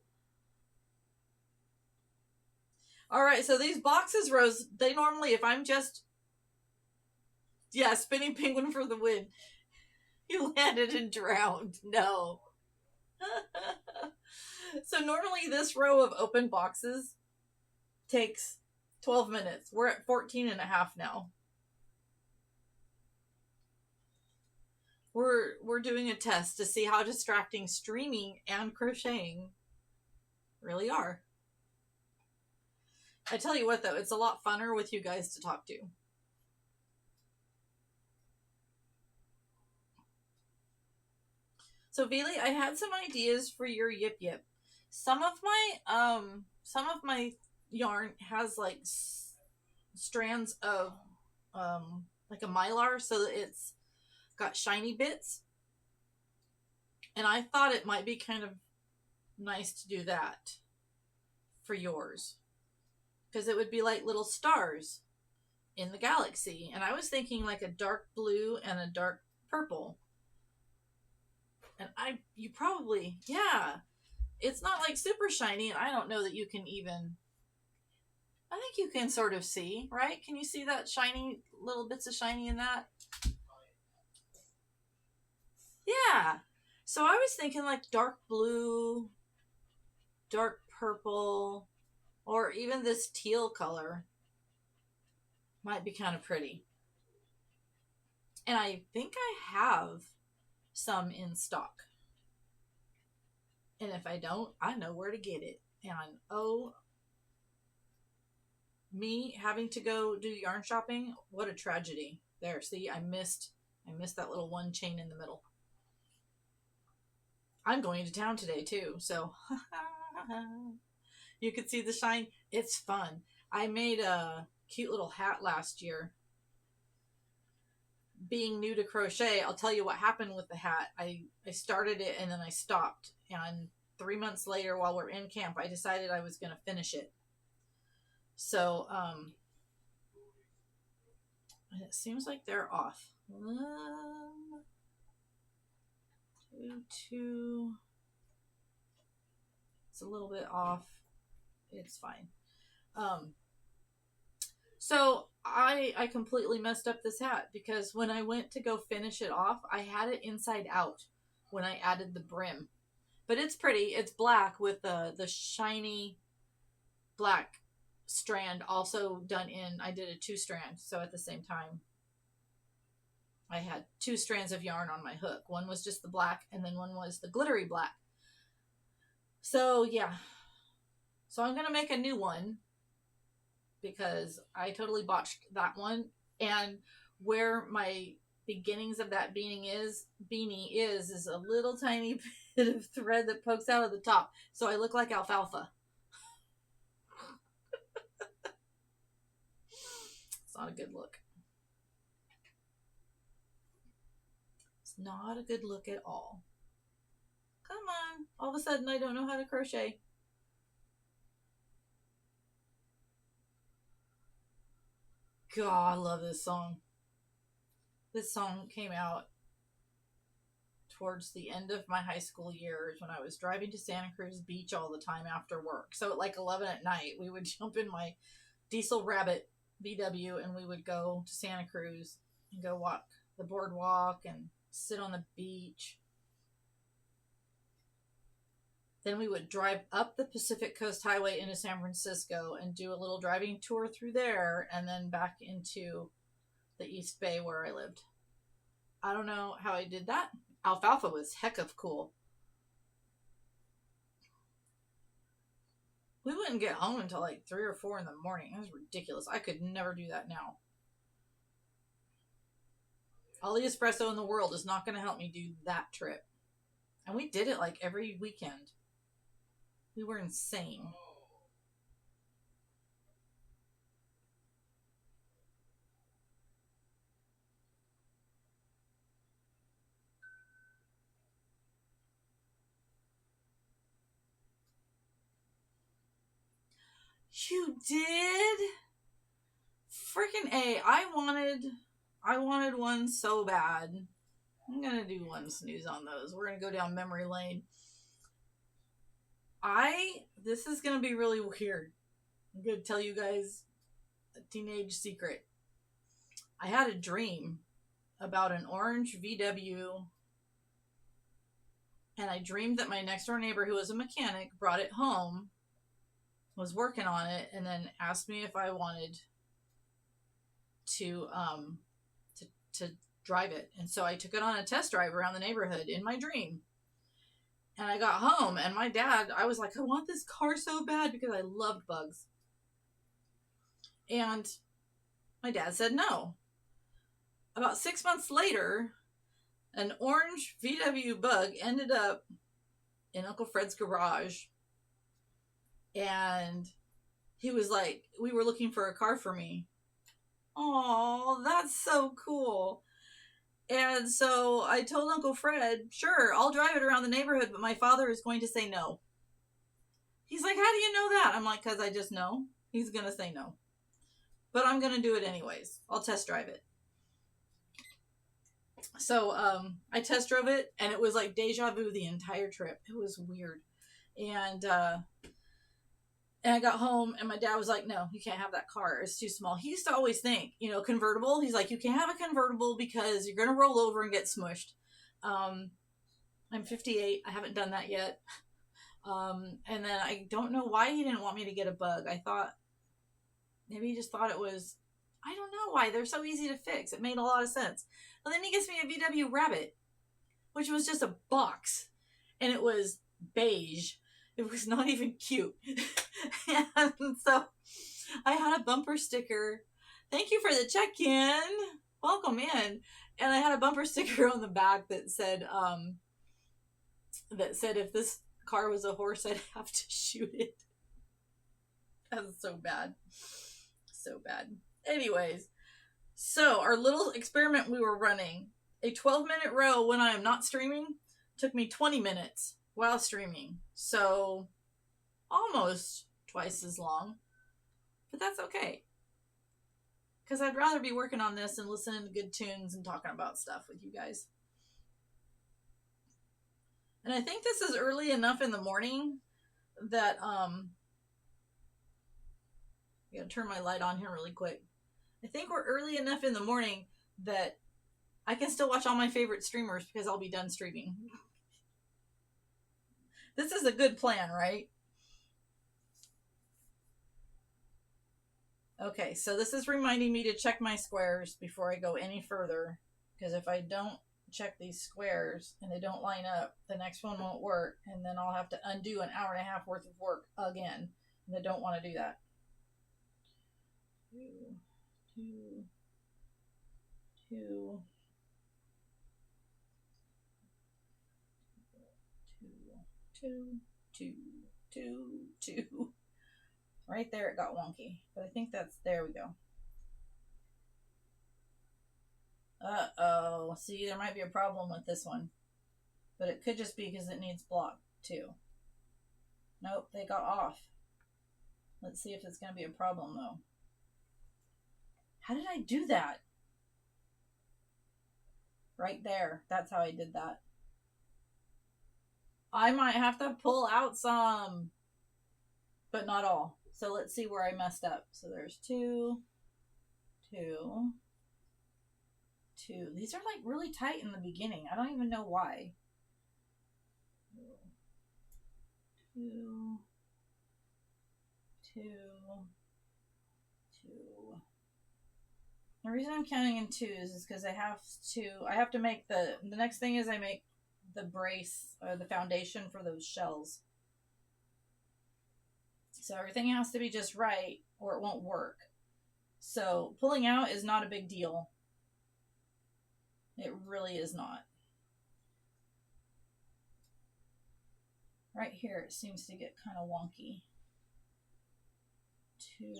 All right, so these boxes, Rose, they normally, if I'm just, yeah, spinning penguin for the win. You landed and drowned. No. So normally this row of open boxes takes 12 minutes. We're at 14 and a half now. We're doing a test to see how distracting streaming and crocheting really are. I tell you what, though, it's a lot funner with you guys to talk to. So, Bailey, I had some ideas for your yip yip. Some of my yarn has like strands of like a mylar, so that it's got shiny bits. And I thought it might be kind of nice to do that for yours, because it would be like little stars in the galaxy. And I was thinking like a dark blue and a dark purple. And you probably, yeah, it's not like super shiny, and I don't know that you can even, I think you can sort of see, right? Can you see that shiny, little bits of shiny in that? Yeah. So I was thinking like dark blue, dark purple, or even this teal color. Might be kind of pretty. And I think I have some in stock. And if I don't, I know where to get it. And oh, me having to go do yarn shopping, what a tragedy. There, see, I missed that little one chain in the middle. I'm going to town today too, so you could see the shine. It's fun. I made a cute little hat last year. Being new to crochet, I'll tell you what happened with the hat. I started it and then I stopped. And 3 months later, while we're in camp, I decided I was going to finish it. So, it seems like they're off. 2. It's a little bit off. It's fine. So I completely messed up this hat because when I went to go finish it off, I had it inside out when I added the brim. But it's pretty. It's black with the shiny black strand also done in. I did a 2-strand, so at the same time I had 2 strands of yarn on my hook. One was just the black and then one was the glittery black. So yeah. So I'm going to make a new one because I totally botched that one. And where my beginnings of that beanie is a little tiny bit of thread that pokes out of the top. So I look like alfalfa. It's not a good look. It's not a good look at all. Come on. All of a sudden I don't know how to crochet. God, I love this song. This song came out towards the end of my high school years when I was driving to Santa Cruz Beach all the time after work. So at like 11 at night, we would jump in my Diesel Rabbit VW and we would go to Santa Cruz and go walk the boardwalk and sit on the beach. Then we would drive up the Pacific Coast Highway into San Francisco and do a little driving tour through there and then back into the East Bay where I lived. I don't know how I did that. Alfalfa was heck of cool. We wouldn't get home until like 3 or 4 in the morning. It was ridiculous. I could never do that now. All the espresso in the world is not going to help me do that trip. And we did it like every weekend. We were insane. You did? Freaking A. I wanted one so bad. I'm gonna do one snooze on those. We're gonna go down memory lane. This is gonna be really weird. I'm gonna tell you guys a teenage secret. I had a dream about an orange VW, and I dreamed that my next door neighbor, who was a mechanic, brought it home, was working on it, and then asked me if I wanted to drive it. And so I took it on a test drive around the neighborhood in my dream. And I got home, and my dad, I was like, I want this car so bad because I loved bugs. And my dad said no. About 6 months later, an orange VW bug ended up in Uncle Fred's garage. And he was like, we were looking for a car for me. Oh, that's so cool. And so I told Uncle Fred, sure, I'll drive it around the neighborhood, but my father is going to say no. He's like, how do you know that? I'm like, because I just know. He's going to say no. But I'm going to do it anyways. I'll test drive it. So I test drove it, and it was like deja vu the entire trip. It was weird. And I got home, and my dad was like, no, you can't have that car. It's too small. He used to always think, convertible. He's like, you can't have a convertible because you're going to roll over and get smushed. I'm 58. I haven't done that yet. And then I don't know why he didn't want me to get a bug. I thought, maybe he just thought it was, I don't know why. They're so easy to fix. It made a lot of sense. But then he gives me a VW Rabbit, which was just a box. And it was beige. It was not even cute. And so I had a bumper sticker. Thank you for the check-in. Welcome in. And I had a bumper sticker on the back that said if this car was a horse, I'd have to shoot it. That was so bad. So bad. Anyways, so our little experiment we were running, a 12-minute row when I am not streaming, took me 20 minutes while streaming. So almost twice as long. But that's okay. Because I'd rather be working on this and listening to good tunes and talking about stuff with you guys. And I think this is early enough in the morning that, I gotta turn my light on here really quick. I think we're early enough in the morning that I can still watch all my favorite streamers because I'll be done streaming. This is a good plan, right? Okay, so this is reminding me to check my squares before I go any further. Because if I don't check these squares and they don't line up, the next one won't work. And then I'll have to undo an hour and a half worth of work again. And I don't want to do that. 2. Right there it got wonky. But I think there we go. Uh-oh. See, there might be a problem with this one. But it could just be because it needs block too. Nope, they got off. Let's see if it's going to be a problem though. How did I do that? Right there. That's how I did that. I might have to pull out some, but not all. So let's see where I messed up. So there's 2. These are like really tight in the beginning. I don't even know why. 2. The reason I'm counting in 2s is because I have to make the next thing is I make the brace or the foundation for those shells. So everything has to be just right or it won't work. So pulling out is not a big deal. It really is not. Right here it seems to get kind of wonky. 2.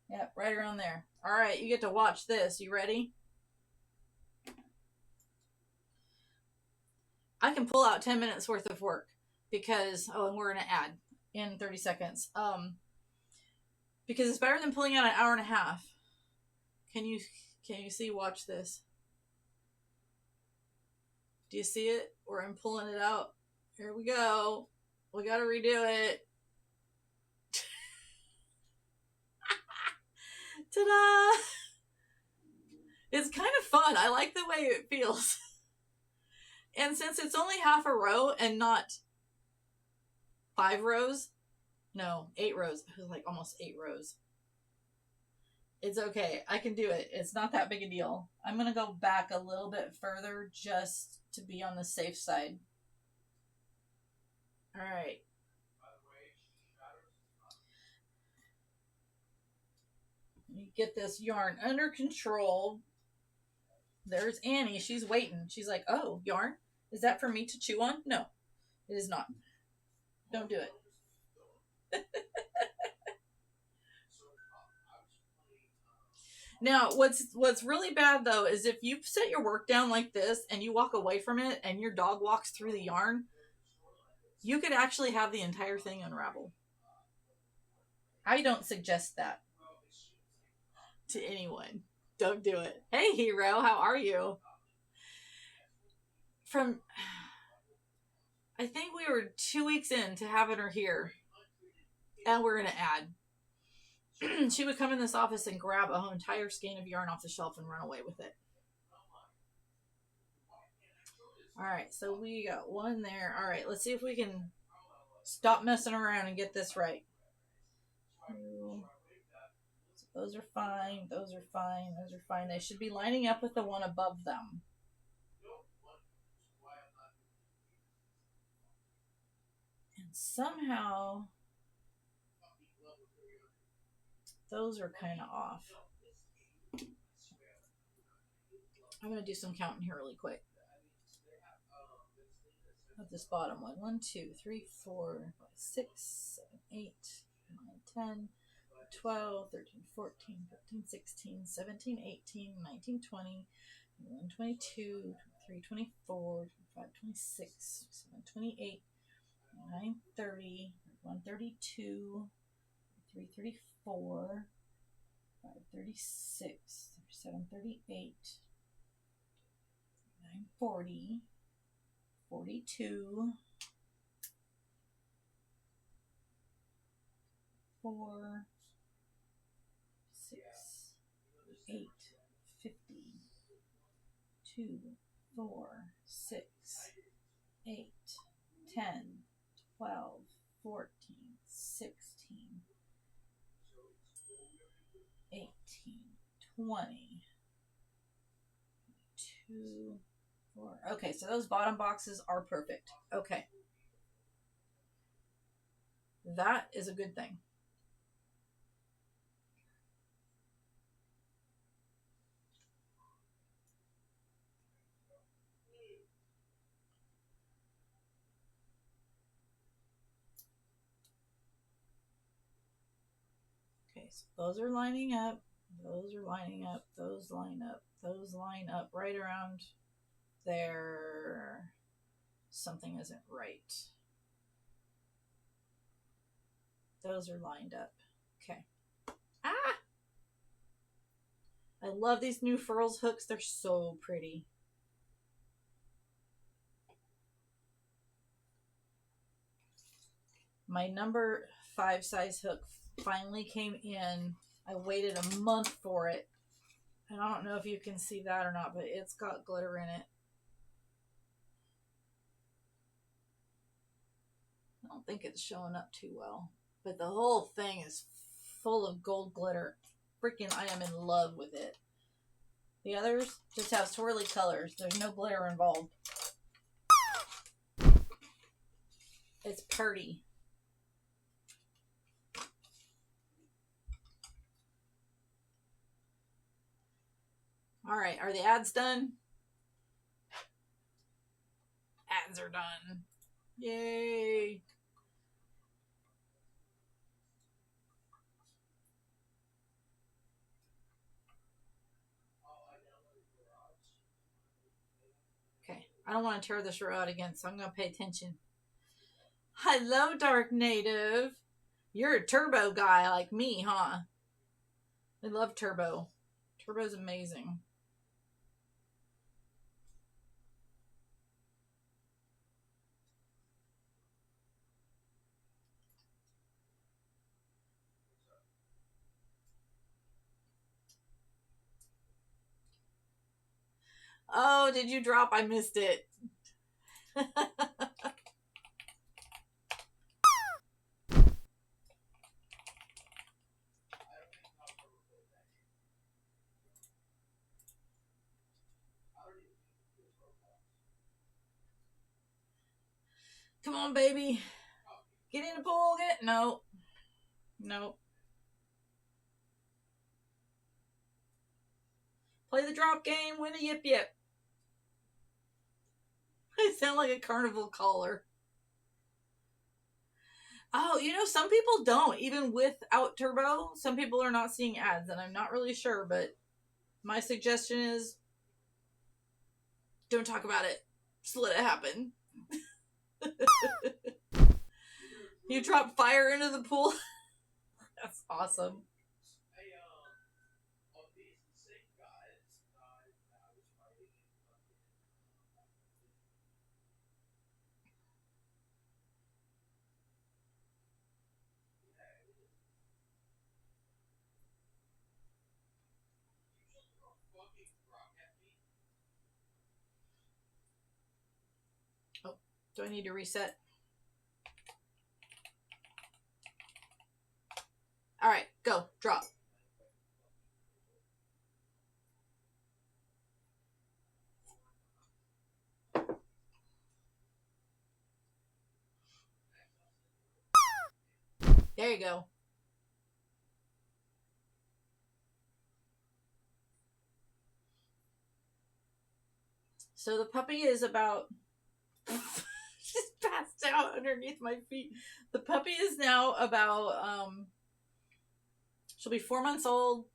Yep, right around there. All right, you get to watch this. You ready? I can pull out 10 minutes worth of work because, and we're going to add in 30 seconds. Because it's better than pulling out an hour and a half. Can you see? Watch this. Do you see it? Where I'm pulling it out. Here we go. We got to redo it. Ta-da! It's kind of fun. I like the way it feels. And since it's only half a row and not 5 rows, no, 8 rows. It was like almost 8 rows. It's okay. I can do it. It's not that big a deal. I'm going to go back a little bit further just to be on the safe side. All right. You get this yarn under control. There's Annie. She's waiting. She's like, oh, yarn? Is that for me to chew on? No, it is not. Don't do it. Now, what's really bad, though, is if you set your work down like this and you walk away from it and your dog walks through the yarn, you could actually have the entire thing unravel. I don't suggest that to anyone. Don't do it. Hey, Hero, how are you? I think we were 2 weeks in to having her here, and we're going to add. She would come in this office and grab a whole entire skein of yarn off the shelf and run away with it. All right, so we got one there. All right, let's see if we can stop messing around and get this right. Those are fine. Those are fine. Those are fine. They should be lining up with the one above them. And somehow those are kind of off. I'm going to do some counting here really quick. Of this bottom one. 1, 2, 3, 4, 5, 6, 7, 8, 9, 10, 12, 13, 14, 15, 16, 17, 18, 19, 20, 21, 22, 23, 24, 25, 26, 27, 28, 29, 30, 31, 32, 33, 34, 5, 36, 37, 38, 39, 40, 42, 4, 6, 8, 50, 2, 4, 6, 8, 10, 12, 14, 16, 18, 20, 2, 4. Okay, so those bottom boxes are perfect. Okay. That is a good thing. Okay, so those are lining up. Those are lining up. Those line up. Those line up right around there. Something isn't right. Those are lined up. Okay. Ah! I love these new furls hooks. They're so pretty. My number 5 size hook finally came in. I waited a month for it. And I don't know if you can see that or not, but it's got glitter in it. I don't think it's showing up too well. But the whole thing is full of gold glitter. Freaking, I am in love with it. The others just have swirly colors. There's no glitter involved. It's pretty. Alright, are the ads done? Ads are done. Yay! Okay, I don't want to tear this row out again, so I'm going to pay attention. Hello, Dark Native. You're a turbo guy like me, huh? I love turbo. Turbo's amazing. Oh, did you drop? I missed it. Come on, baby. Get in the pool. Get no. Nope. Play the drop game. Win a yip yip. I sound like a carnival caller. Oh, you know, some people don't. Even without turbo, some people are not seeing ads, and I'm not really sure, but my suggestion is don't talk about it. Just let it happen. You drop fire into the pool? That's awesome. Oh, do I need to reset? All right, go. Drop. There you go. So the puppy is about just passed out underneath my feet. The puppy is now about she'll be 4 months old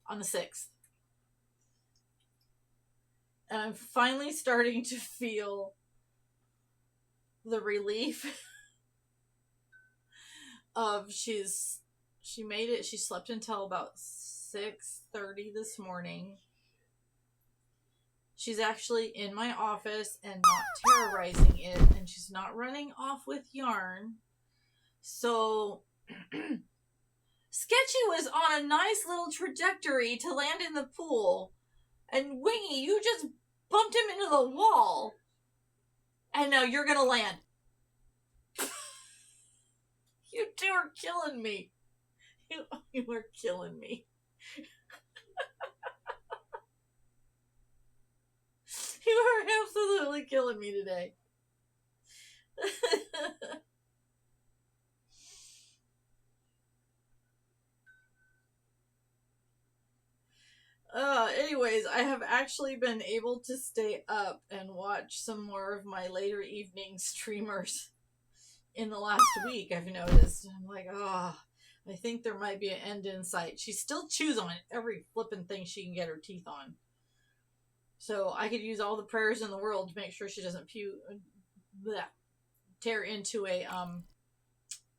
on the 6th. And I'm finally starting to feel the relief of she made it. She slept until about 6:30 this morning. She's actually in my office and not terrorizing it, and she's not running off with yarn. So Sketchy was on a nice little trajectory to land in the pool, and Wingy, you just bumped him into the wall, and now you're gonna land. You two are killing me. You are killing me. You are absolutely killing me today. Anyways, I have actually been able to stay up and watch some more of my later evening streamers in the last week, I've noticed. I'm like, I think there might be an end in sight. She still chews on every flippin' thing she can get her teeth on. So I could use all the prayers in the world to make sure she doesn't tear into a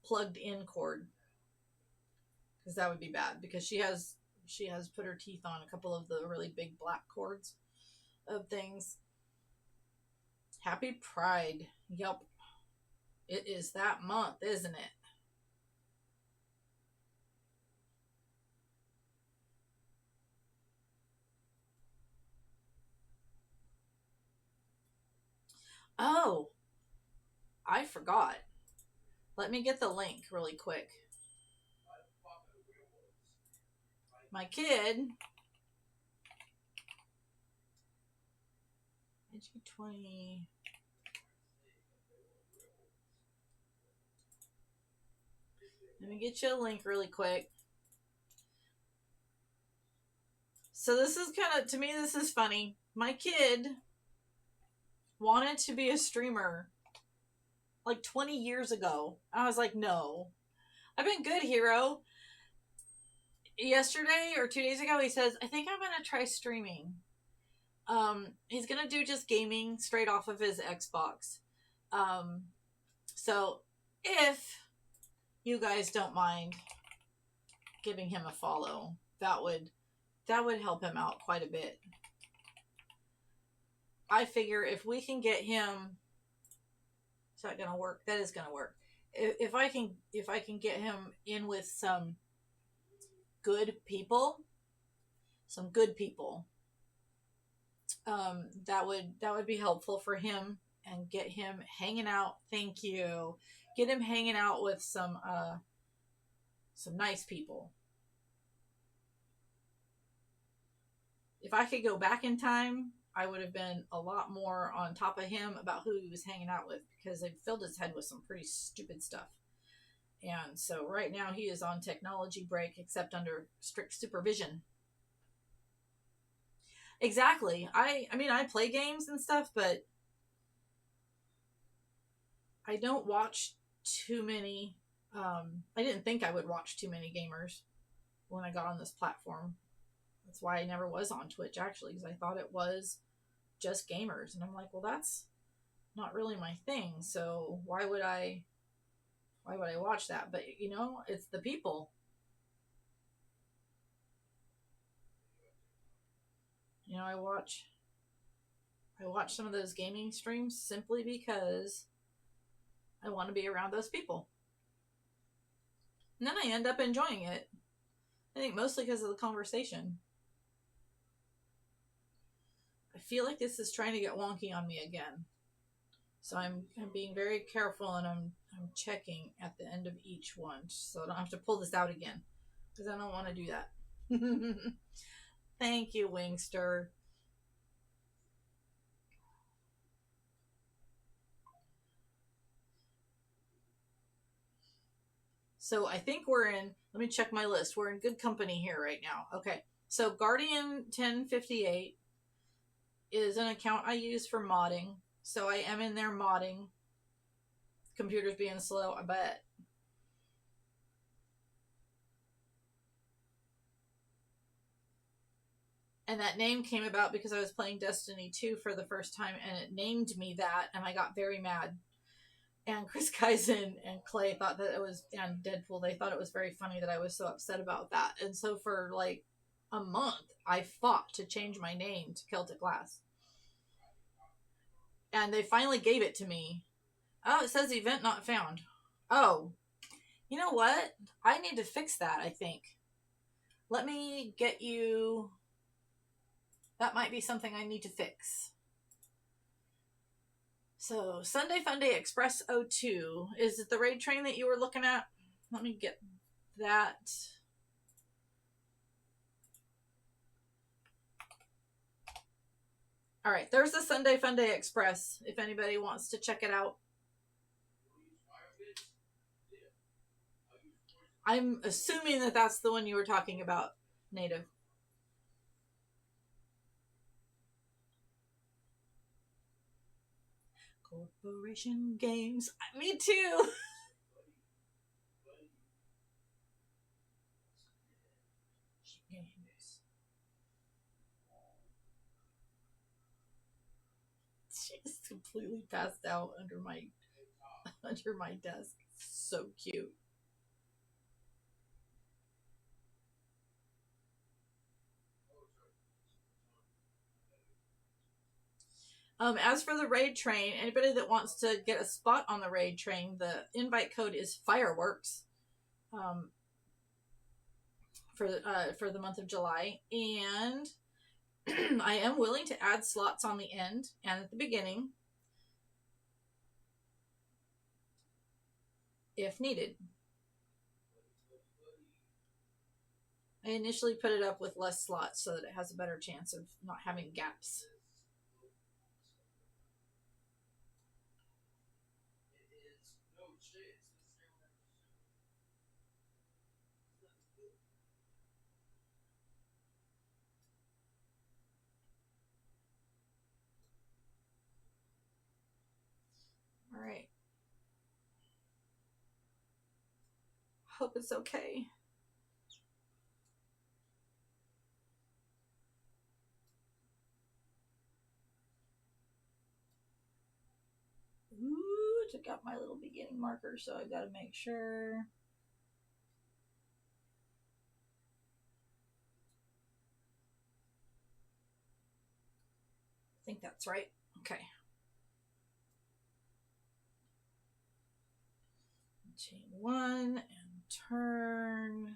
plugged in cord, because that would be bad, because she has put her teeth on a couple of the really big black cords of things. Happy Pride. Yup. It is that month, isn't it? Oh, I forgot. Let me get the link really quick. My kid, AG20. Let me get you a link really quick. So this is kind of, to me, this is funny. My kid wanted to be a streamer like 20 years ago. I was like, no. I've been good, hero. Yesterday or 2 days ago, he says, I think I'm going to try streaming. He's going to do just gaming straight off of his Xbox. So if you guys don't mind giving him a follow, that would help him out quite a bit. I figure if we can get him, is that gonna work? That is gonna work. If I can get him in with some good people, that would be helpful for him, and get him hanging out. Thank you. Get him hanging out with some nice people. If I could go back in time, I would have been a lot more on top of him about who he was hanging out with, because they filled his head with some pretty stupid stuff. And so right now he is on technology break, except under strict supervision. Exactly. I mean, I play games and stuff, but I don't watch too many. I didn't think I would watch too many gamers when I got on this platform. That's why I never was on Twitch, actually, because I thought it was just gamers. And I'm like, well, that's not really my thing. So why would I watch that? But, you know, it's the people. You know, I watch some of those gaming streams simply because I want to be around those people. And then I end up enjoying it. I think mostly because of the conversation. I feel like this is trying to get wonky on me again. So I'm being very careful, and I'm checking at the end of each one, so I don't have to pull this out again, because I don't want to do that. Thank you, Wingster. So I think we're in, let me check my list. We're in good company here right now. Okay. So Guardian 1058 is an account I use for modding. So I am in there modding. Computers being slow, I bet. And that name came about because I was playing Destiny 2 for the first time and it named me that and I got very mad. And Chris Kaizen and Clay thought that it was, and Deadpool, they thought it was very funny that I was so upset about that. And so for like a month, I fought to change my name to Celtic Glass. And they finally gave it to me. Oh, it says event not found. Oh, you know what? I need to fix that, I think. Let me get you. That might be something I need to fix. So, Sunday Funday Express 02. Is it the raid train that you were looking at? Let me get that. All right, there's the Sunday Funday Express if anybody wants to check it out. I'm assuming that that's the one you were talking about, Native. Corporation Games. Me too. Games. She's completely passed out under my desk. So cute. As for the raid train, anybody that wants to get a spot on the raid train, the invite code is fireworks. For the month of July, and I am willing to add slots on the end and at the beginning if needed. I initially put it up with less slots so that it has a better chance of not having gaps. All right. Hope it's okay. Ooh, took out my little beginning marker, so I gotta make sure. I think that's right. Okay. Chain one and turn.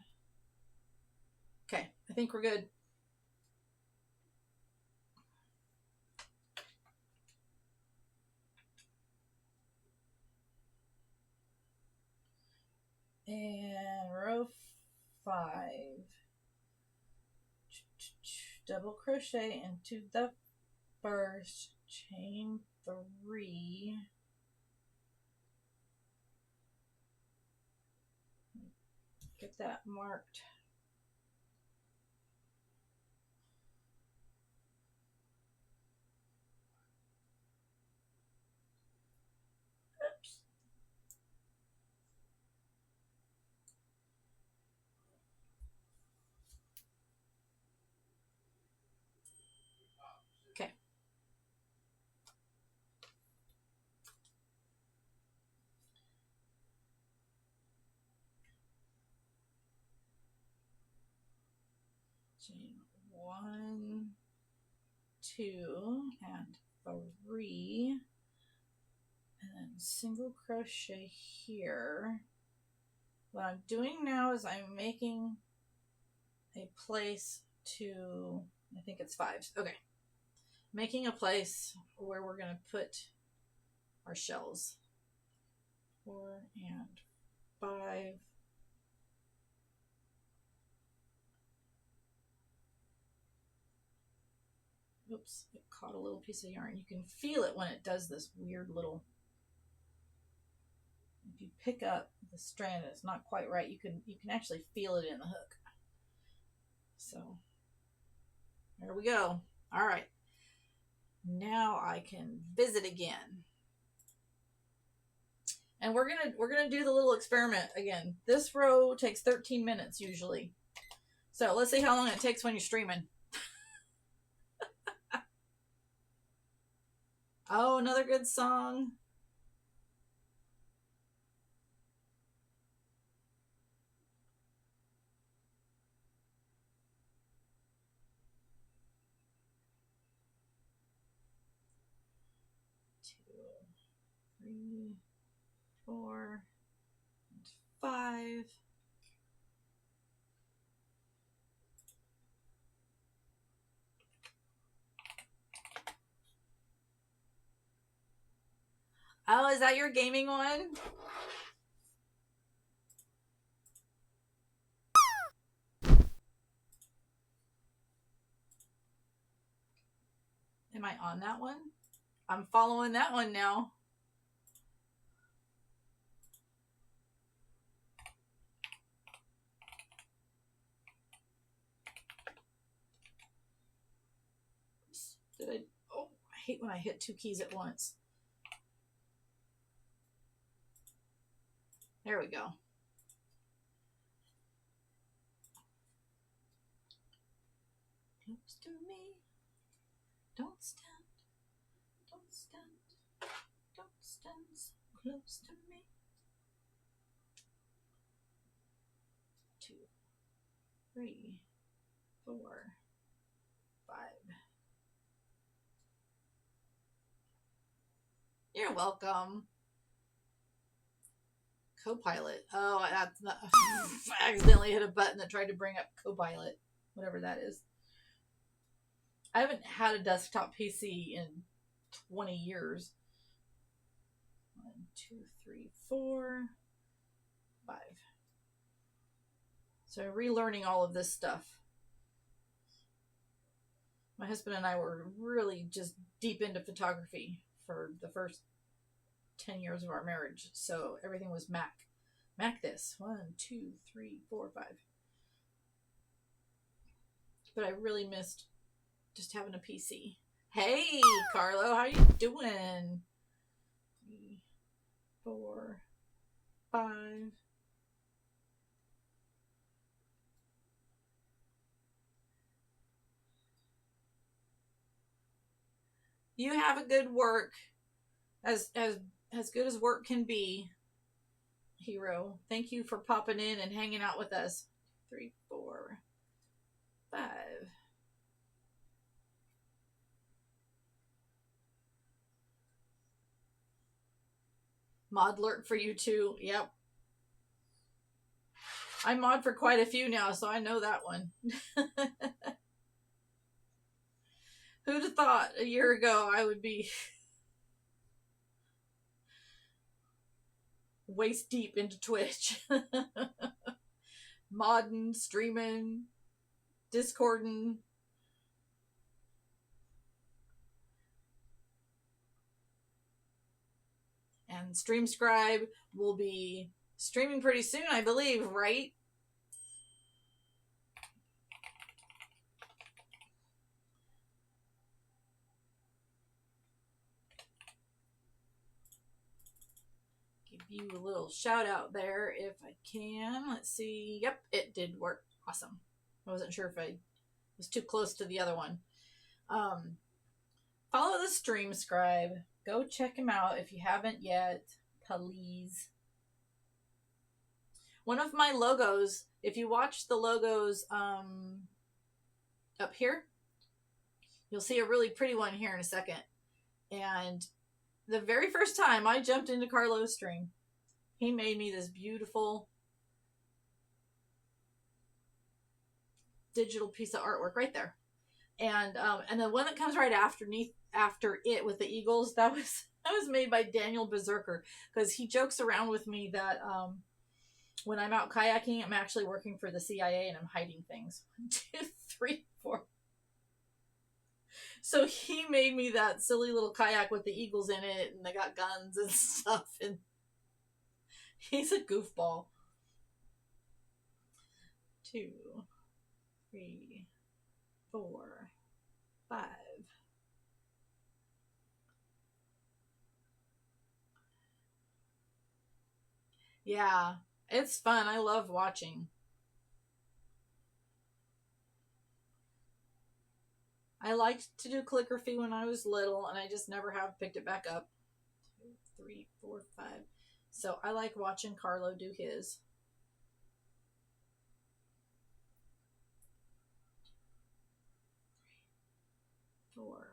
Okay, I think we're good. And row 5. Double crochet into the first, chain 3. Get that marked. Oops. Okay. Chain 1, 2, and 3. And then single crochet here. What I'm doing now is I'm making a place to, I think it's 5s. Okay. Making a place where we're going to put our shells. 4 and 5. Oops, it caught a little piece of yarn. You can feel it when it does this weird little. If you pick up the strand and it's not quite right, you can actually feel it in the hook. So there we go. All right. Now I can visit again. And we're gonna do the little experiment again. This row takes 13 minutes usually. So let's see how long it takes when you're streaming. Oh, another good song. Two, three, 4, and 5. Oh, is that your gaming one? Am I on that one? I'm following that one now. Did I? Oh, I hate when I hit 2 keys at once. There we go. Close to me. Don't stand. Don't stand. Don't stand so close to me. 2, 3, 4, 5. You're welcome. Copilot. Oh, that's not, I accidentally hit a button that tried to bring up Copilot, whatever that is. I haven't had a desktop PC in 20 years. 1, 2, 3, 4, 5. So relearning all of this stuff. My husband and I were really just deep into photography for the first 10 years of our marriage. So everything was Mac. Mac this. 1, 2, 3, 4, 5. But I really missed just having a PC. Hey, Carlo, how you doing? 3, 4, 5. You have a good work. As good as work can be, Hero. Thank you for popping in and hanging out with us. 3, 4, 5. Mod alert for you too. Yep. I mod for quite a few now, so I know that one. Who'd have thought a year ago I would be waist deep into Twitch? Modding, streaming, Discording. And StreamScribe will be streaming pretty soon, I believe, right? Give you a little shout out there if I can. Let's see. Yep, it did work. Awesome. I wasn't sure if I was too close to the other one. Follow the StreamScribe. Go check him out if you haven't yet. Please. One of my logos, if you watch the logos up here, you'll see a really pretty one here in a second. And the very first time I jumped into Carlo's stream, he made me this beautiful digital piece of artwork right there. And the one that comes right after it with the eagles, that was made by Daniel Berserker, because he jokes around with me that when I'm out kayaking, I'm actually working for the CIA and I'm hiding things. 1, 2, 3, 4. So he made me that silly little kayak with the eagles in it, and they got guns and stuff. And He's a goofball. 2, 3, 4, 5. Yeah, it's fun. I love watching. I liked to do calligraphy when I was little, and I just never have picked it back up. 2, 3, 4, 5. So I like watching Carlo do his. 4,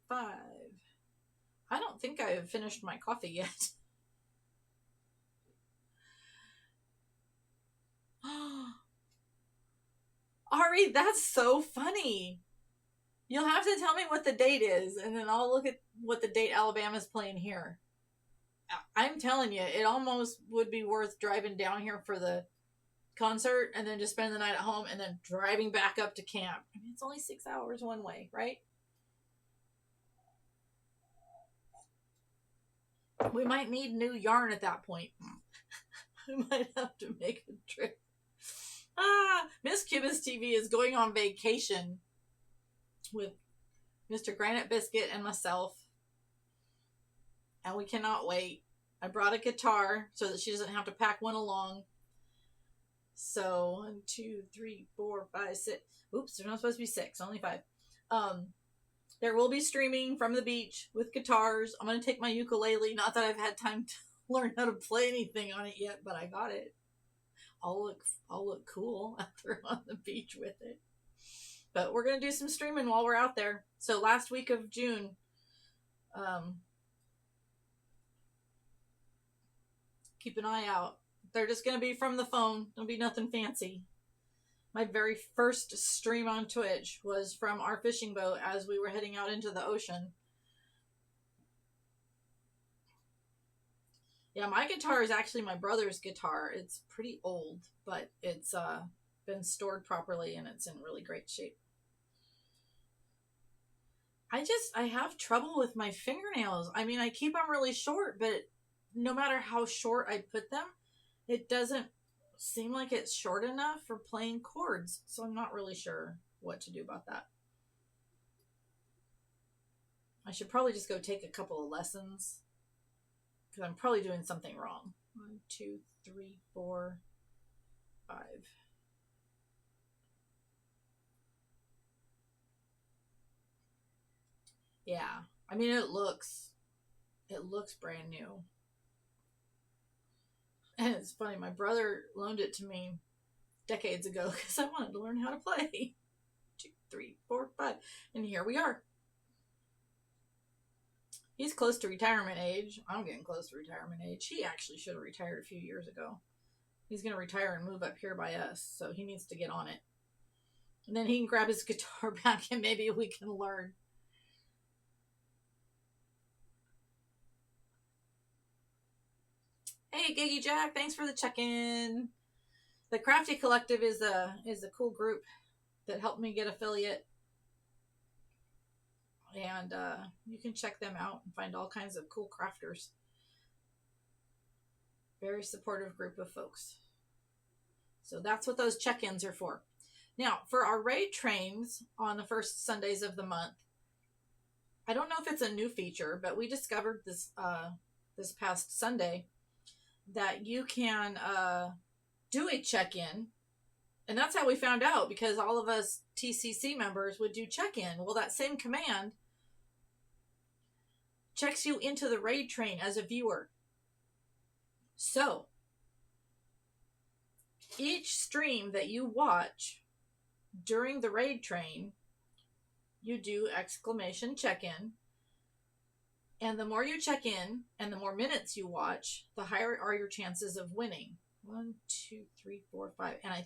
5. I don't think I have finished my coffee yet. Ari, that's so funny. You'll have to tell me what the date is, and then I'll look at what the date Alabama's playing here. I'm telling you, it almost would be worth driving down here for the concert and then just spend the night at home and then driving back up to camp. I mean, it's only 6 hours one way, right? We might need new yarn at that point. We might have to make a trip. Miss Cuba's TV is going on vacation with Mr. Granite Biscuit and myself, and we cannot wait. I brought a guitar so that she doesn't have to pack one along. So 1, 2, 3, 4, 5, 6. Oops, there's not supposed to be 6, only 5. There will be streaming from the beach with guitars. I'm going to take my ukulele. Not that I've had time to learn how to play anything on it yet, but I got it. I'll look cool out there on the beach with it. But we're going to do some streaming while we're out there. So last week of June, keep an eye out. They're just going to be from the phone. There'll be nothing fancy. My very first stream on Twitch was from our fishing boat as we were heading out into the ocean. Yeah, my guitar is actually my brother's guitar. It's pretty old, but it's been stored properly and it's in really great shape. I have trouble with my fingernails. I mean, I keep them really short, but no matter how short I put them, it doesn't seem like it's short enough for playing chords. So I'm not really sure what to do about that. I should probably just go take a couple of lessons because I'm probably doing something wrong. 1, 2, 3, 4, 5. Yeah, I mean it looks brand new. And it's funny, my brother loaned it to me decades ago because I wanted to learn how to play. 2, 3, 4, 5, and here we are. He's close to retirement age. I'm getting close to retirement age. He actually should have retired a few years ago. He's going to retire and move up here by us, so he needs to get on it. And then he can grab his guitar back and maybe we can learn. Hey, Giggy Jack, thanks for the check-in. The Crafty Collective is a cool group that helped me get affiliate. And you can check them out and find all kinds of cool crafters. Very supportive group of folks. So that's what those check-ins are for. Now, for our raid trains on the first Sundays of the month, I don't know if it's a new feature, but we discovered this this past Sunday that you can do a check-in. And that's how we found out, because all of us TCC members would do check-in. Well, that same command checks you into the raid train as a viewer. So, each stream that you watch during the raid train, you do exclamation check-in. And the more you check in and the more minutes you watch, the higher are your chances of winning. 1, 2, 3, 4, 5. And I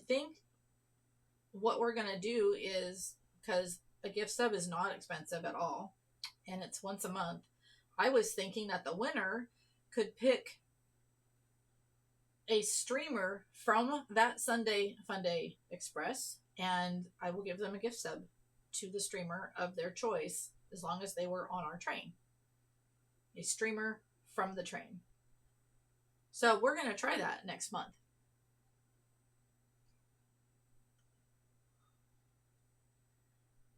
think what we're going to do is, because a gift sub is not expensive at all, and it's once a month, I was thinking that the winner could pick a streamer from that Sunday Funday Express, and I will give them a gift sub to the streamer of their choice, as long as they were on our train. A streamer from the train. So we're going to try that next month.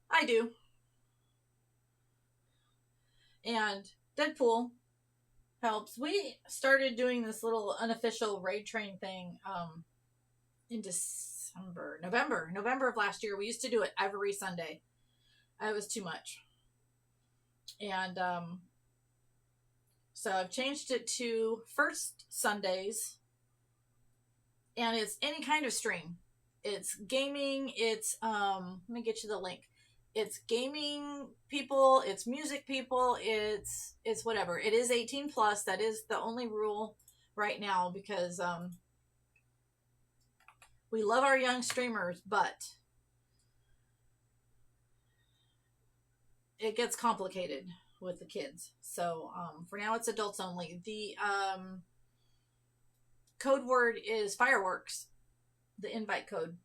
I do. And Deadpool helps. We started doing this little unofficial raid train thing in November of last year. We used to do it every Sunday. It was too much. And so I've changed it to first Sundays, and it's any kind of stream. It's gaming, it's let me get you the link. It's gaming people, it's music people, it's whatever. It is 18 plus. That is the only rule right now, because we love our young streamers, but it gets complicated with the kids. So for now it's adults only. The code word is fireworks, the invite code.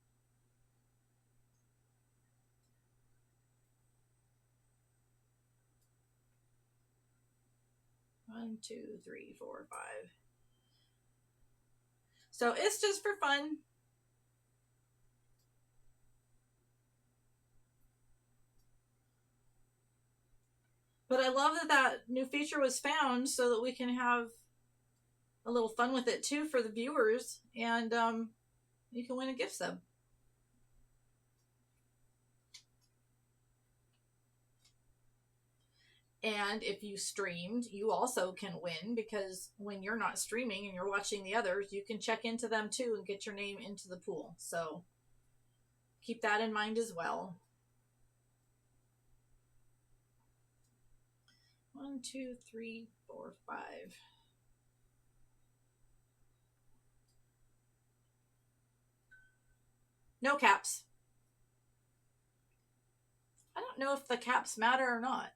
One, two, three, four, five. So it's just for fun. But I love that new feature was found so that we can have a little fun with it too for the viewers, and you can win a gift sub. And if you streamed, you also can win, because when you're not streaming and you're watching the others, you can check into them too and get your name into the pool. So keep that in mind as well. 1, 2, 3, 4, 5. No caps. I don't know if the caps matter or not.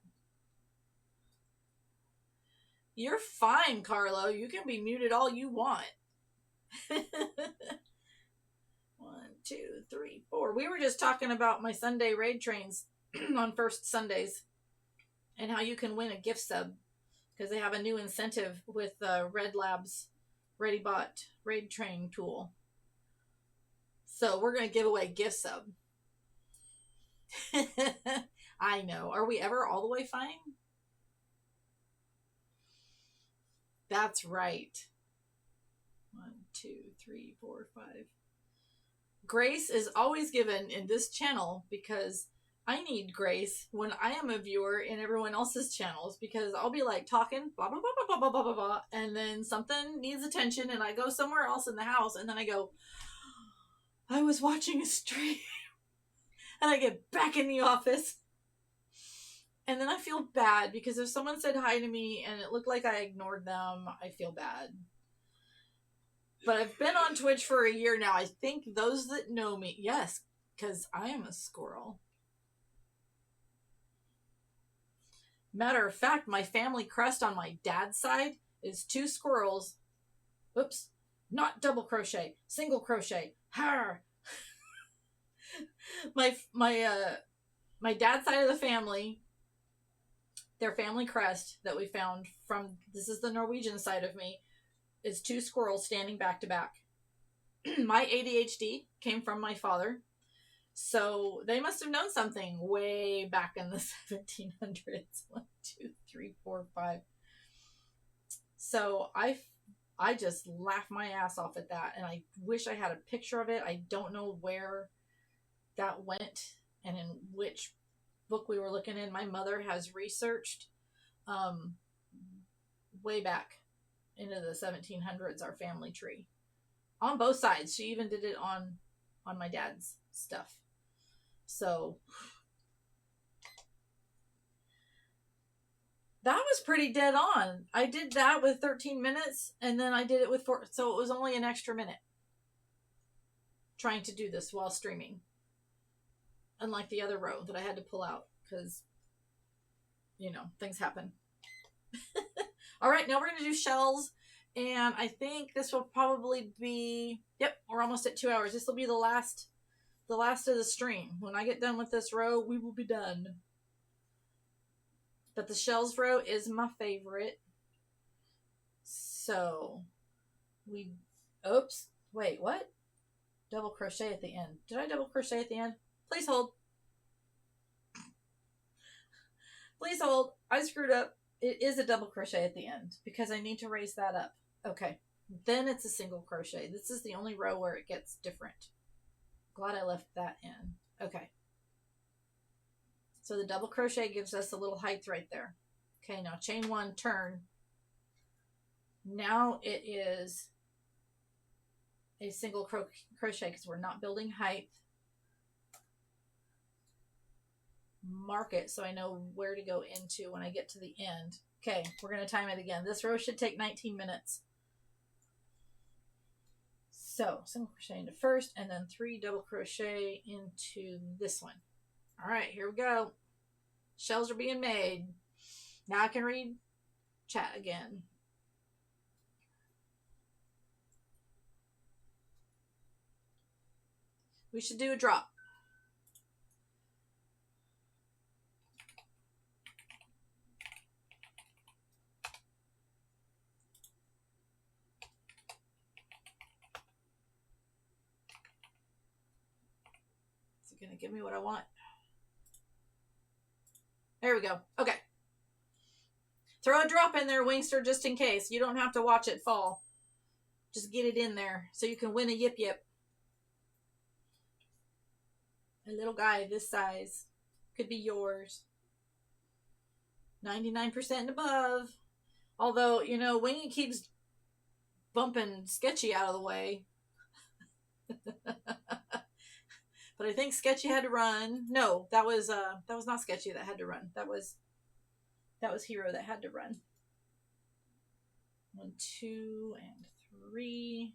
You're fine, Carlo. You can be muted all you want. 1, 2, 3, 4. We were just talking about my Sunday raid trains on first Sundays, and how you can win a gift sub, because they have a new incentive with Red Labs ReadyBot raid train tool. So we're going to give away a gift sub. I know. Are we ever all the way fine? That's right. 1, 2, 3, 4, 5. Grace is always given in this channel, because I need grace when I am a viewer in everyone else's channels, because I'll be like talking, blah, blah, blah, blah, blah, blah, blah, blah, and then something needs attention and I go somewhere else in the house, and then I go, I was watching a stream, and I get back in the office. And then I feel bad, because if someone said hi to me and it looked like I ignored them, I feel bad. But I've been on Twitch for a year now. I think those that know me, yes, because I am a squirrel. Matter of fact, my family crest on my dad's side is 2 squirrels. Oops, not double crochet, single crochet. Har. My dad's side of the family, their family crest that we found from, this is the Norwegian side of me, is 2 squirrels standing back to back. My ADHD came from my father, so they must have known something way back in the 1700s. 1, 2, 3, 4, 5. So I just laugh my ass off at that, and I wish I had a picture of it. I don't know where that went and in which book we were looking in. My mother has researched way back into the 1700s our family tree on both sides. She even did it on my dad's stuff. So that was pretty dead on. I did that with 13 minutes, and then I did it with 4, so it was only an extra minute trying to do this while streaming, unlike the other row that I had to pull out because, you know, things happen. All right, now we're going to do shells, and I think this will probably be, yep, we're almost at 2 hours. This will be the last of the stream. When I get done with this row, we will be done. But the shells row is my favorite. So we, oops, wait, what? Double crochet at the end. Did I double crochet at the end? Please hold. Please hold. I screwed up. It is a double crochet at the end because I need to raise that up. Okay. Then it's a single crochet. This is the only row where it gets different. Glad I left that in. Okay. So the double crochet gives us a little height right there. Okay, now chain one, turn. Now it is a single crochet because we're not building height. Mark it so I know where to go into when I get to the end. Okay, we're going to time it again. This row should take 19 minutes. So single crochet into first and then 3 double crochet into this one. All right, here we go. Shells are being made. Now I can read chat again. We should do a drop. Is it going to give me what I want? There we go. Okay. Throw a drop in there, Wingster, just in case. You don't have to watch it fall. Just get it in there so you can win a yip yip. A little guy this size could be yours. 99% and above. Although, you know, Wingy keeps bumping Sketchy out of the way. But I think Sketchy had to run. No, that was not Sketchy that had to run. That was Hero that had to run. 1, 2, and 3.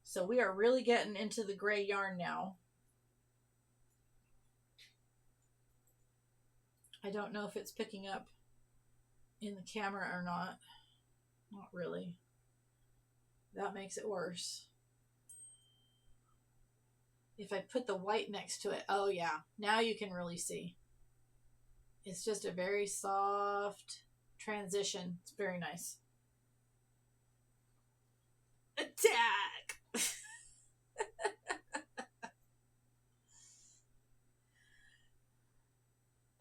So we are really getting into the gray yarn now. I don't know if it's picking up in the camera or not. Not really. That makes it worse. If I put the white next to it, oh yeah, now you can really see. It's just a very soft transition. It's very nice. Attack!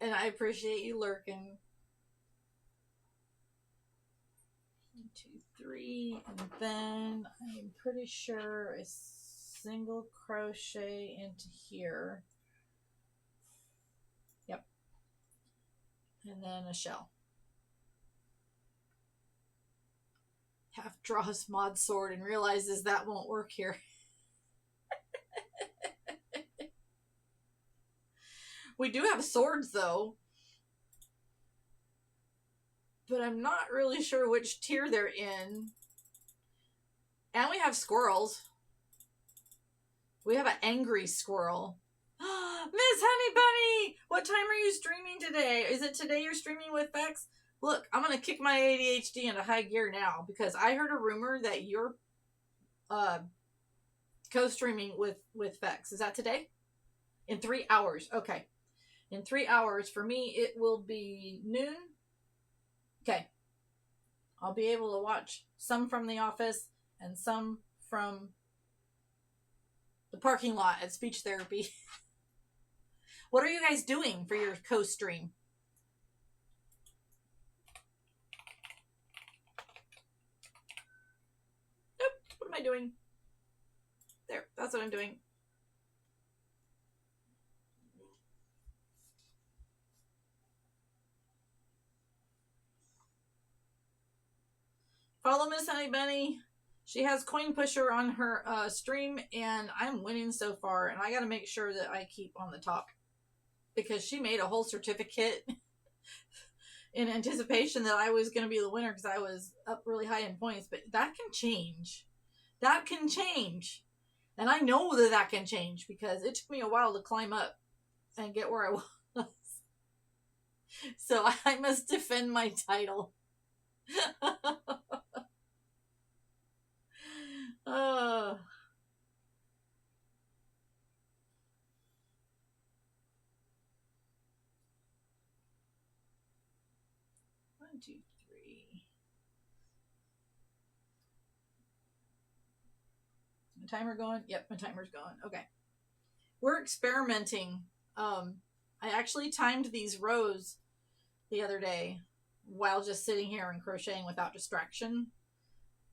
And I appreciate you lurking. 1, 2, 3, and then I'm pretty sure a single crochet into here. Yep. And then a shell. Half draws mod sword and realizes that won't work here. We do have swords though, but I'm not really sure which tier they're in. And we have squirrels. We have an angry squirrel. Miss Honey Bunny, what time are you streaming today? Is it today you're streaming with Bex? Look, I'm going to kick my ADHD into high gear now because I heard a rumor that you're co-streaming with Bex. Is that today? In 3 hours. Okay. In 3 hours. For me, it will be noon. Okay. I'll be able to watch some from the office and some from the parking lot at speech therapy. What are you guys doing for your co-stream? Nope. What am I doing? There. That's what I'm doing. Follow Miss Honey Bunny. She has Coin Pusher on her stream, and I'm winning so far, and I got to make sure that I keep on the top. Because she made a whole certificate in anticipation that I was going to be the winner because I was up really high in points. But that can change. That can change. And I know that that can change because it took me a while to climb up and get where I was. So I must defend my title. Oh. 1, 2, 3. Timer going? Yep, my timer's going. Okay. We're experimenting. I actually timed these rows the other day while just sitting here and crocheting without distraction.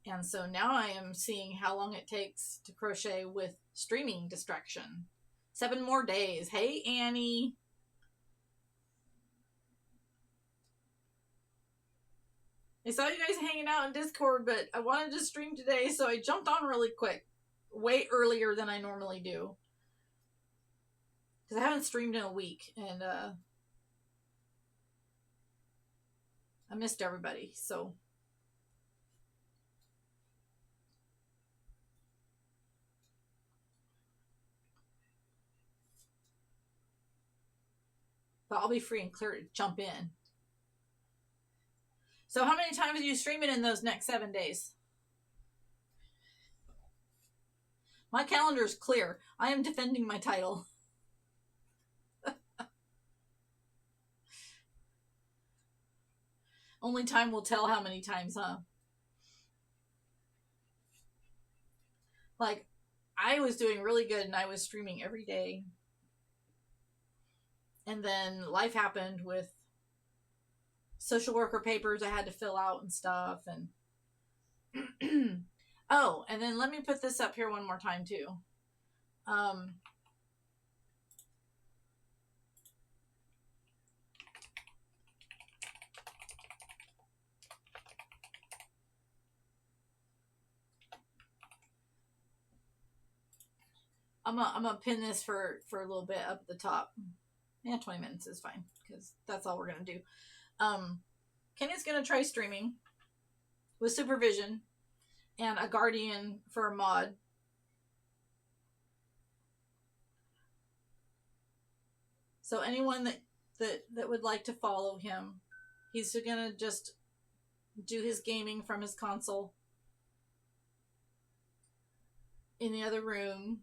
And so now I am seeing how long it takes to crochet with streaming distraction. 7 more days. Hey, Annie. I saw you guys hanging out in Discord, but I wanted to stream today, so I jumped on really quick. Way earlier than I normally do. Because I haven't streamed in a week, and I missed everybody, so... But I'll be free and clear to jump in. So how many times are you streaming in those next 7 days? My calendar is clear. I am defending my title. Only time will tell how many times, huh? Like, I was doing really good and I was streaming every day. And then life happened with social worker papers I had to fill out and stuff. And oh, and then let me put this up here one more time too. I'm gonna pin this for a little bit up at the top. Yeah, 20 minutes is fine because that's all we're gonna do. Kenny's gonna try streaming with supervision and a guardian for a mod. So anyone that would like to follow him, he's gonna just do his gaming from his console in the other room.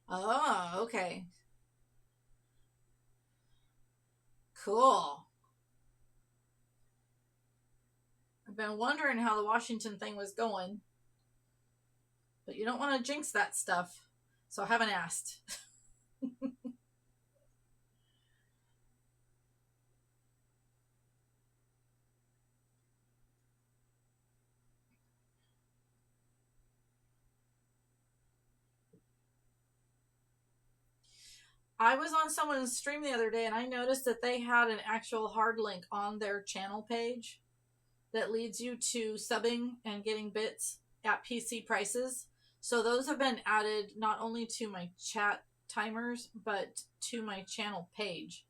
Oh, okay. Cool. I've been wondering how the Washington thing was going. But you don't want to jinx that stuff. So I haven't asked. I was on someone's stream the other day and I noticed that they had an actual hard link on their channel page that leads you to subbing and getting bits at PC prices. So those have been added not only to my chat timers, but to my channel page.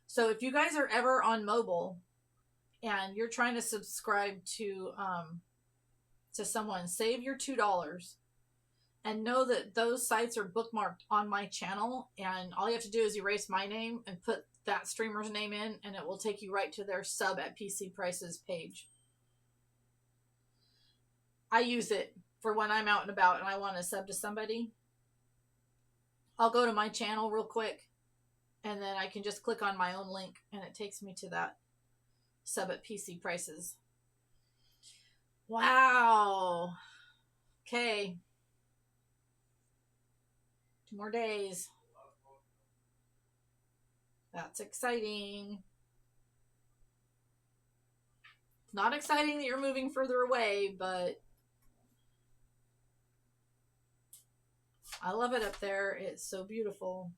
So if you guys are ever on mobile and you're trying to subscribe to someone, save your $2 and know that those sites are bookmarked on my channel, and all you have to do is erase my name and put that streamer's name in, and it will take you right to their sub at PC prices page. I use it for when I'm out and about and I want to sub to somebody. I'll go to my channel real quick, and then I can just click on my own link, and it takes me to that sub at PC prices. Wow. Okay. 2 more days. That's exciting. It's not exciting that you're moving further away, but I love it up there. It's so beautiful.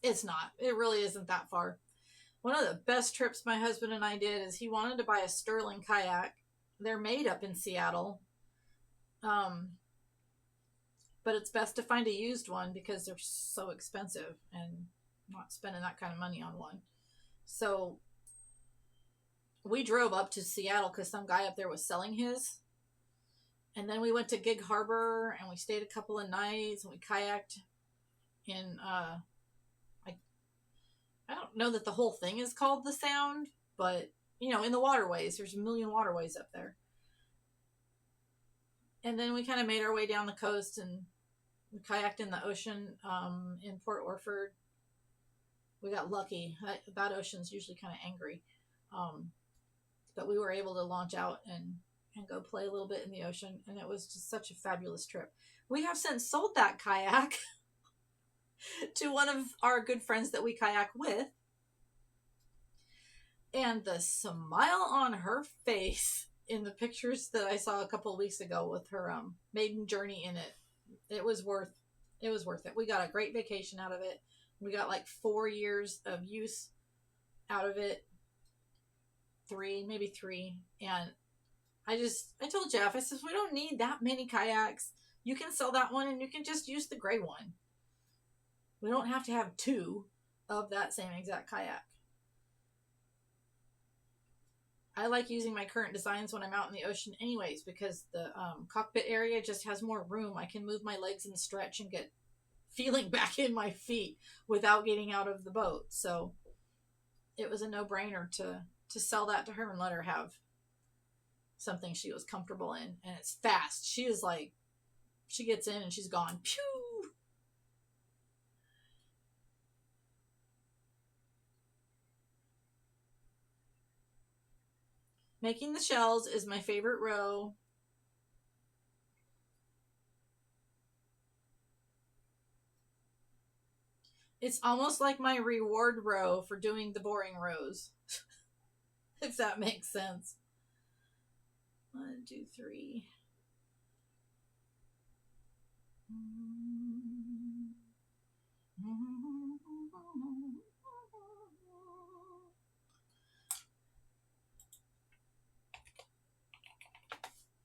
It's not. It really isn't that far. One of the best trips my husband and I did is he wanted to buy a Sterling kayak. They're made up in Seattle. But it's best to find a used one because they're so expensive and not spending that kind of money on one. So we drove up to Seattle because some guy up there was selling his. And then we went to Gig Harbor and we stayed a couple of nights and we kayaked in, I don't know that the whole thing is called the Sound, but, you know, in the waterways. There's a million waterways up there. And then we kind of made our way down the coast and we kayaked in the ocean in Port Orford. We got lucky. That ocean's usually kind of angry. Um, but we were able to launch out and go play a little bit in the ocean, and it was just such a fabulous trip. We have since sold that kayak to one of our good friends that we kayak with, and the smile on her face in the pictures that I saw a couple of weeks ago with her maiden journey in it, it was worth it. We got a great vacation out of it. We got like 4 years of use out of it. Maybe three. And I told Jeff, I says, we don't need that many kayaks. You can sell that one and you can just use the gray one. We don't have to have two of that same exact kayak. I like using my current designs when I'm out in the ocean anyways, because the cockpit area just has more room. I can move my legs and stretch and get feeling back in my feet without getting out of the boat. So it was a no-brainer to sell that to her and let her have something she was comfortable in. And it's fast. She is like, she gets in and she's gone. Pew! Making the shells is my favorite row. It's almost like my reward row for doing the boring rows. If that makes sense. 1, 2, 3.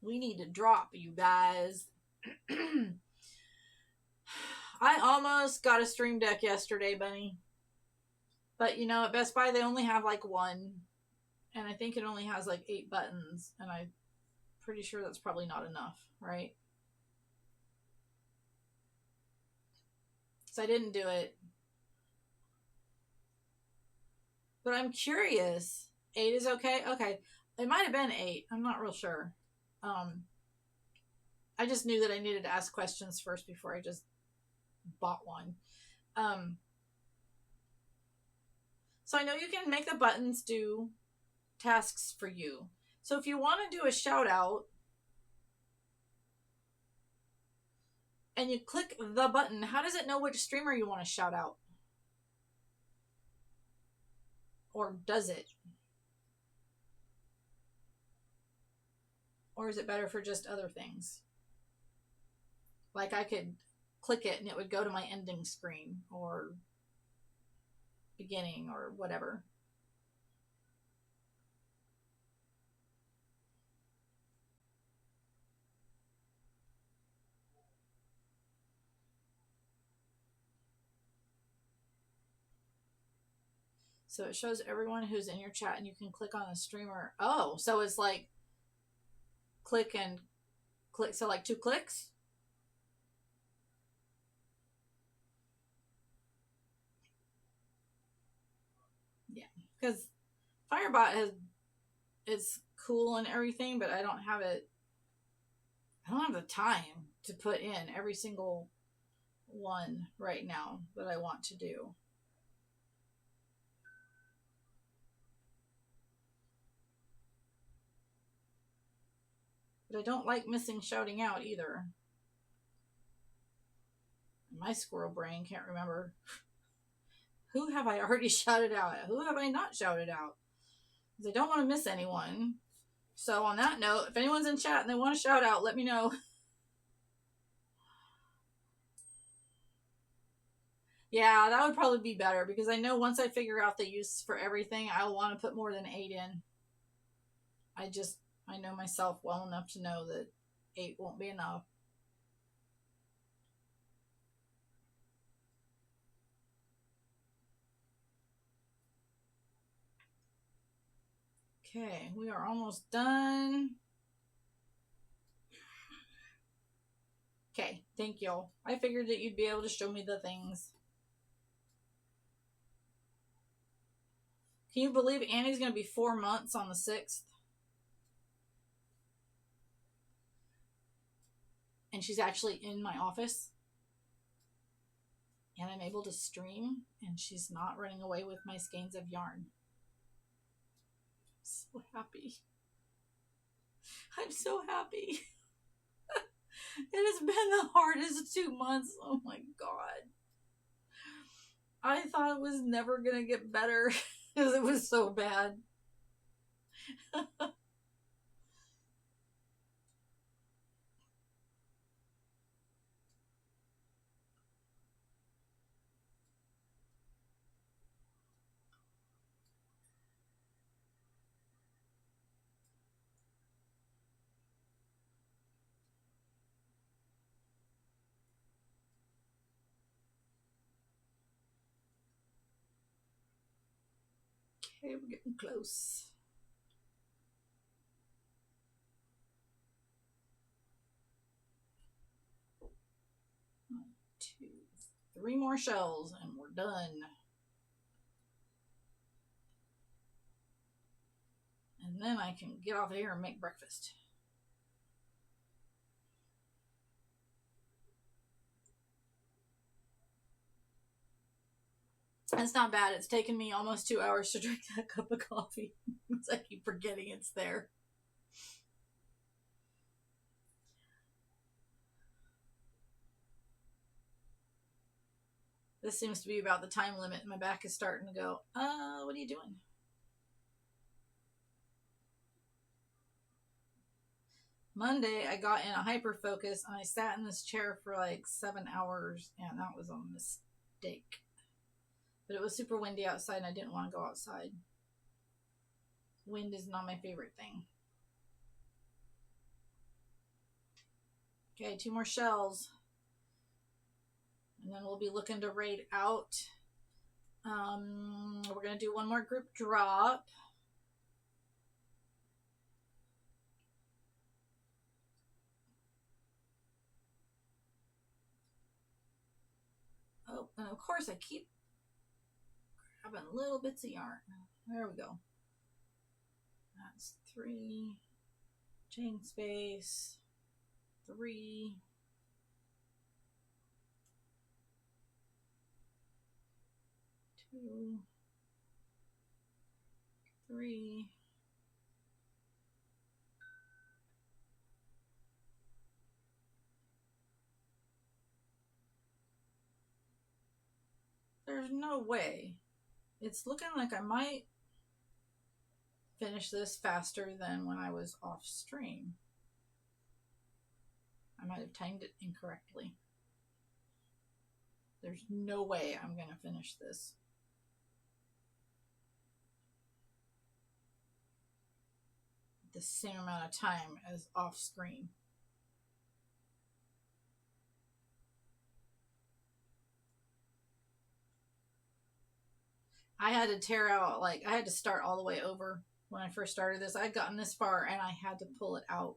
We need to drop, you guys. I almost got a stream deck yesterday, Bunny. But you know, at Best Buy they only have like one. And I think it only has like 8 buttons. And I'm pretty sure that's probably not enough, right? So I didn't do it. But I'm curious. 8 is okay? Okay. It might have been 8. I'm not real sure. I just knew that I needed to ask questions first before I just bought one. So I know you can make the buttons do tasks for you. So if you want to do a shout out and you click the button, how does it know which streamer you want to shout out? Or does it? Or is it better for just other things? Like I could click it and it would go to my ending screen or beginning or whatever. So it shows everyone who's in your chat and you can click on a streamer. Oh, so it's like click and click. So like 2 clicks? Yeah, because Firebot it's cool and everything, but I don't have the time to put in every single one right now that I want to do. But I don't like missing shouting out either. My squirrel brain can't remember. Who have I already shouted out at? Who have I not shouted out? Because I don't want to miss anyone. So on that note, if anyone's in chat and they want to shout out, let me know. Yeah, that would probably be better because I know once I figure out the use for everything, I'll want to put more than 8 in. I know myself well enough to know that 8 won't be enough. Okay, we are almost done. Okay, thank you. I figured that you'd be able to show me the things. Can you believe Annie's going to be 4 months on the 6th? And she's actually in my office. And I'm able to stream, and she's not running away with my skeins of yarn. I'm so happy. I'm so happy. It has been the hardest 2 months. Oh my God. I thought it was never going to get better because it was so bad. Okay, we're getting close. One, two, three more shells and we're done. And then I can get off of here and make breakfast. That's not bad. It's taken me almost 2 hours to drink that cup of coffee. I keep forgetting it's there. This seems to be about the time limit. My back is starting to go, what are you doing? Monday, I got in a hyper focus and I sat in this chair for like 7 hours, and that was a mistake. But it was super windy outside and I didn't want to go outside. Wind is not my favorite thing. Okay, 2 more shells. And then we'll be looking to raid out. We're going to do 1 more group drop. Oh, and of course I keep grabbing little bits of yarn. There we go. That's 3. Chain space. 3. 2. 3. There's no way. It's looking like I might finish this faster than when I was off stream. I might have timed it incorrectly. There's no way I'm going to finish this. The same amount of time as off screen. I had to tear out, like, I had to start all the way over when I first started this. I'd gotten this far and I had to pull it out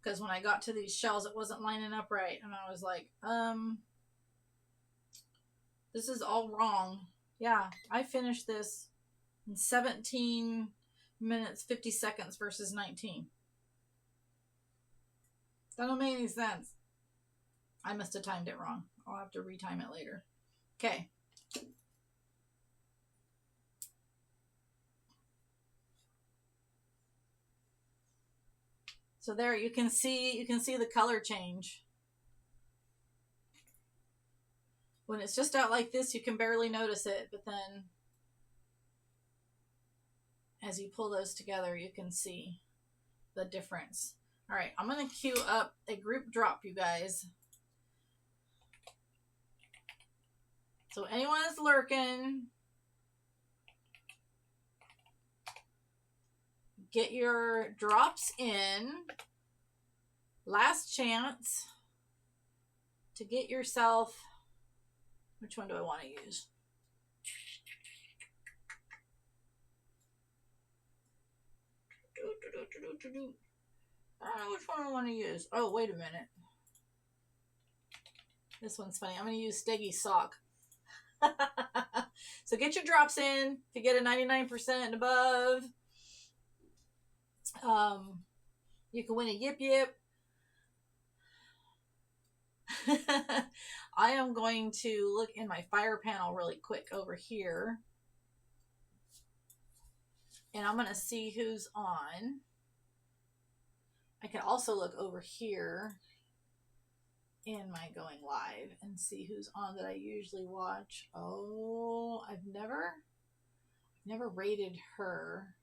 because when I got to these shells, it wasn't lining up right. And I was like, this is all wrong. Yeah, I finished this in 17 minutes, 50 seconds versus 19. That don't make any sense. I must have timed it wrong. I'll have to retime it later. Okay. So there you can see the color change. When it's just out like this, you can barely notice it, but then as you pull those together, you can see the difference. All right, I'm going to queue up a group drop, you guys. So anyone that's lurking, get your drops in. Last chance to get yourself, which one do I want to use? I don't know which one I want to use. Oh, wait a minute. This one's funny. I'm going to use Steggy Sock. So get your drops in to get a 99% and above. You can win a Yip Yip. I am going to look in my fire panel really quick over here. And I'm going to see who's on. I can also look over here in my going live and see who's on that I usually watch. Oh, I've never rated her.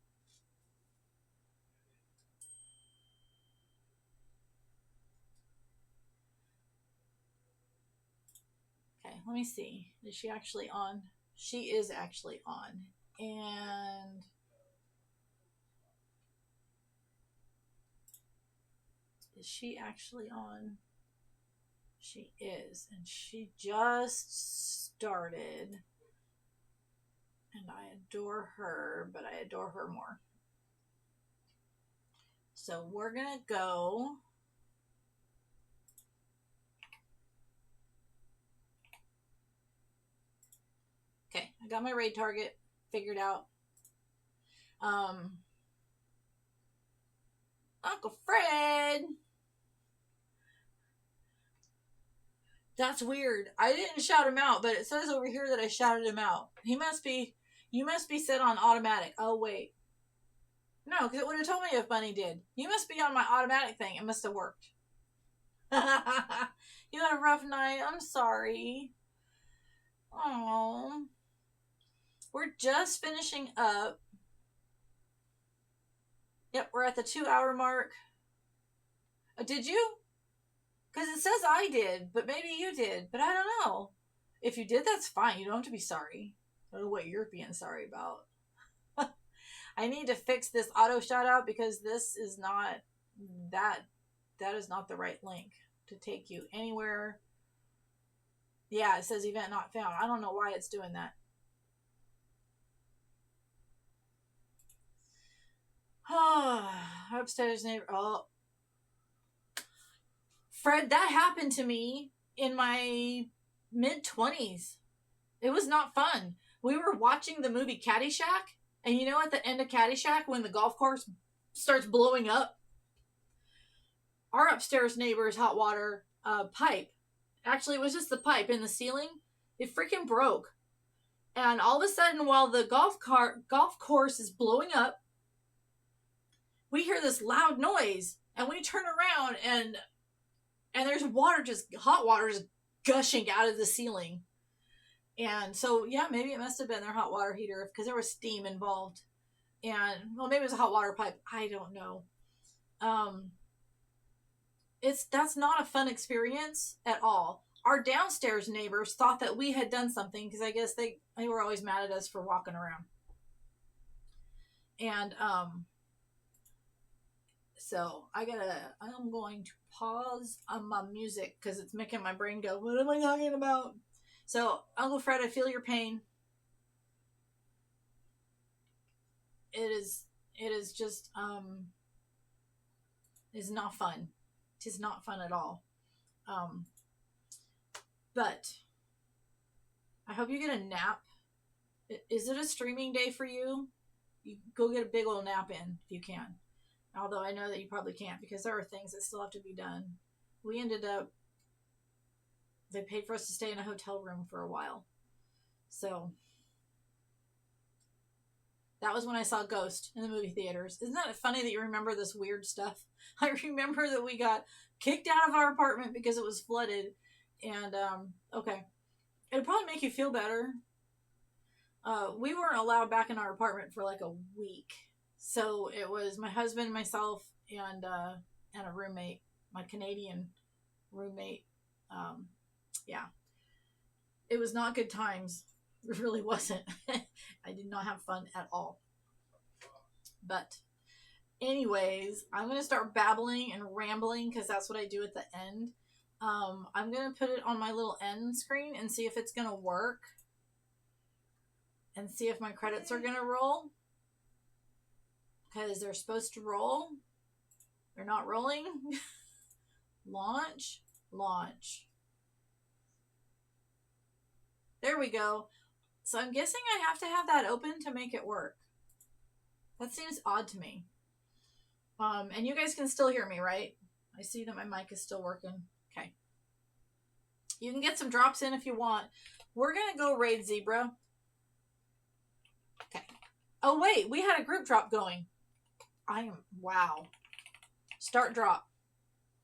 Okay, let me see. Is she actually on? She is actually on. And is she actually on? She is. And she just started. And I adore her, but I adore her more. So we're going to go. Okay, I got my raid target figured out. Uncle Fred. That's weird. I didn't shout him out, but it says over here that I shouted him out. You must be set on automatic. Oh, wait. No, because it would have told me if Bunny did. You must be on my automatic thing. It must have worked. You had a rough night. I'm sorry. Oh. We're just finishing up. Yep, we're at the 2-hour mark. Did you? Because it says I did, but maybe you did. But I don't know. If you did, that's fine. You don't have to be sorry. I don't know what you're being sorry about. I need to fix this auto shout out because this is not that is not the right link to take you anywhere. Yeah, it says event not found. I don't know why it's doing that. Upstairs neighbor. Oh, Fred, that happened to me in my mid-20s. It was not fun. We were watching the movie Caddyshack, and you know at the end of Caddyshack when the golf course starts blowing up, our upstairs neighbor's hot water pipe, actually it was just the pipe in the ceiling, it freaking broke. And all of a sudden, while the golf course is blowing up, we hear this loud noise, and we turn around, and there's hot water just gushing out of the ceiling. And so, yeah, maybe it must have been their hot water heater because there was steam involved. And, well, maybe it was a hot water pipe. I don't know. That's not a fun experience at all. Our downstairs neighbors thought that we had done something because I guess they were always mad at us for walking around. And, so I'm going to pause on my music because it's making my brain go, what am I talking about? So, Uncle Fred, I feel your pain. It is just, it's not fun. It is not fun at all. But I hope you get a nap. Is it a streaming day for you? You go get a big old nap in if you can. Although I know that you probably can't because there are things that still have to be done. We ended up, they paid for us to stay in a hotel room for a while. So that was when I saw Ghost in the movie theaters. Isn't that funny that you remember this weird stuff? I remember that we got kicked out of our apartment because it was flooded. And, okay. It'll probably make you feel better. We weren't allowed back in our apartment for like a week. So it was my husband, myself, and a roommate, my Canadian roommate. Yeah. It was not good times. It really wasn't. I did not have fun at all. But anyways, I'm going to start babbling and rambling because that's what I do at the end. I'm going to put it on my little end screen and see if it's going to work. And see if my credits are going to roll. Because they're supposed to roll. They're not rolling. Launch. There we go. So I'm guessing I have to have that open to make it work. That seems odd to me. And you guys can still hear me, right? I see that my mic is still working. Okay. You can get some drops in if you want. We're going to go raid Zebra. Okay. Oh, wait. We had a group drop going. Wow. Start drop.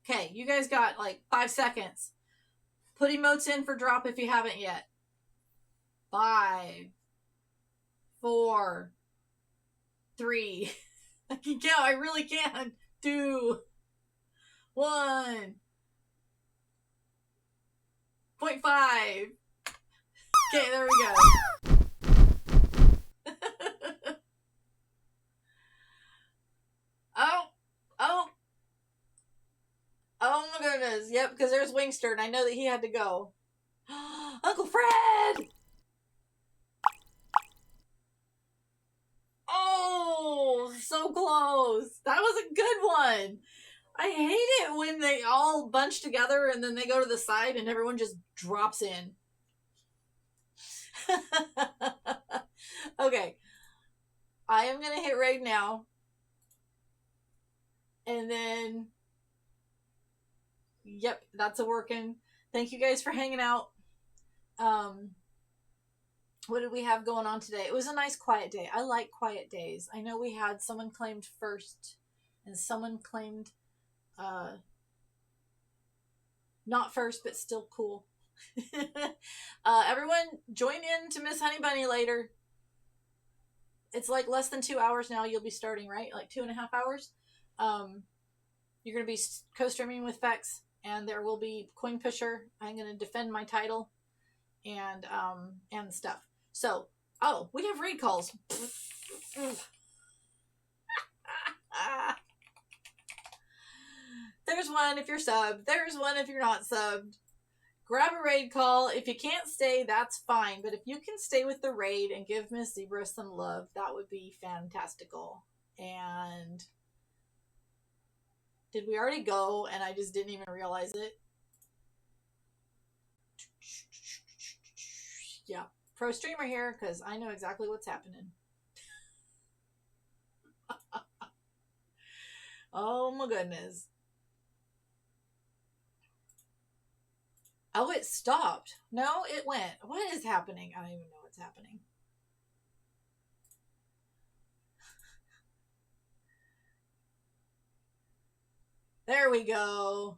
Okay. You guys got like 5 seconds. Put emotes in for drop if you haven't yet. 5, 4, 3. I can count. I really can. 2, 1. 0.5. Okay, there we go. Oh. Oh my goodness. Yep, because there's Wingster, and I know that he had to go. Uncle Fred! Oh, so close. That was a good one. I hate it when they all bunch together and then they go to the side and everyone just drops in. Okay. I am going to hit raid now. And then, yep, that's a working. Thank you guys for hanging out. What did we have going on today? It was a nice quiet day. I like quiet days. I know we had someone claimed first and someone claimed not first, but still cool. Everyone join in to Miss Honey Bunny later. It's like less than 2 hours now. You'll be starting, right? Like 2.5 hours. You're going to be co-streaming with Fex, and there will be Coin Pusher. I'm going to defend my title and stuff. So, oh, we have raid calls. There's one if you're subbed. There's one if you're not subbed. Grab a raid call. If you can't stay, that's fine. But if you can stay with the raid and give Miss Zebra some love, that would be fantastical. And did we already go and I just didn't even realize it? Yeah. Pro streamer here because I know exactly what's happening. Oh my goodness. Oh, it stopped. No, it went. What is happening? I don't even know what's happening. There we go.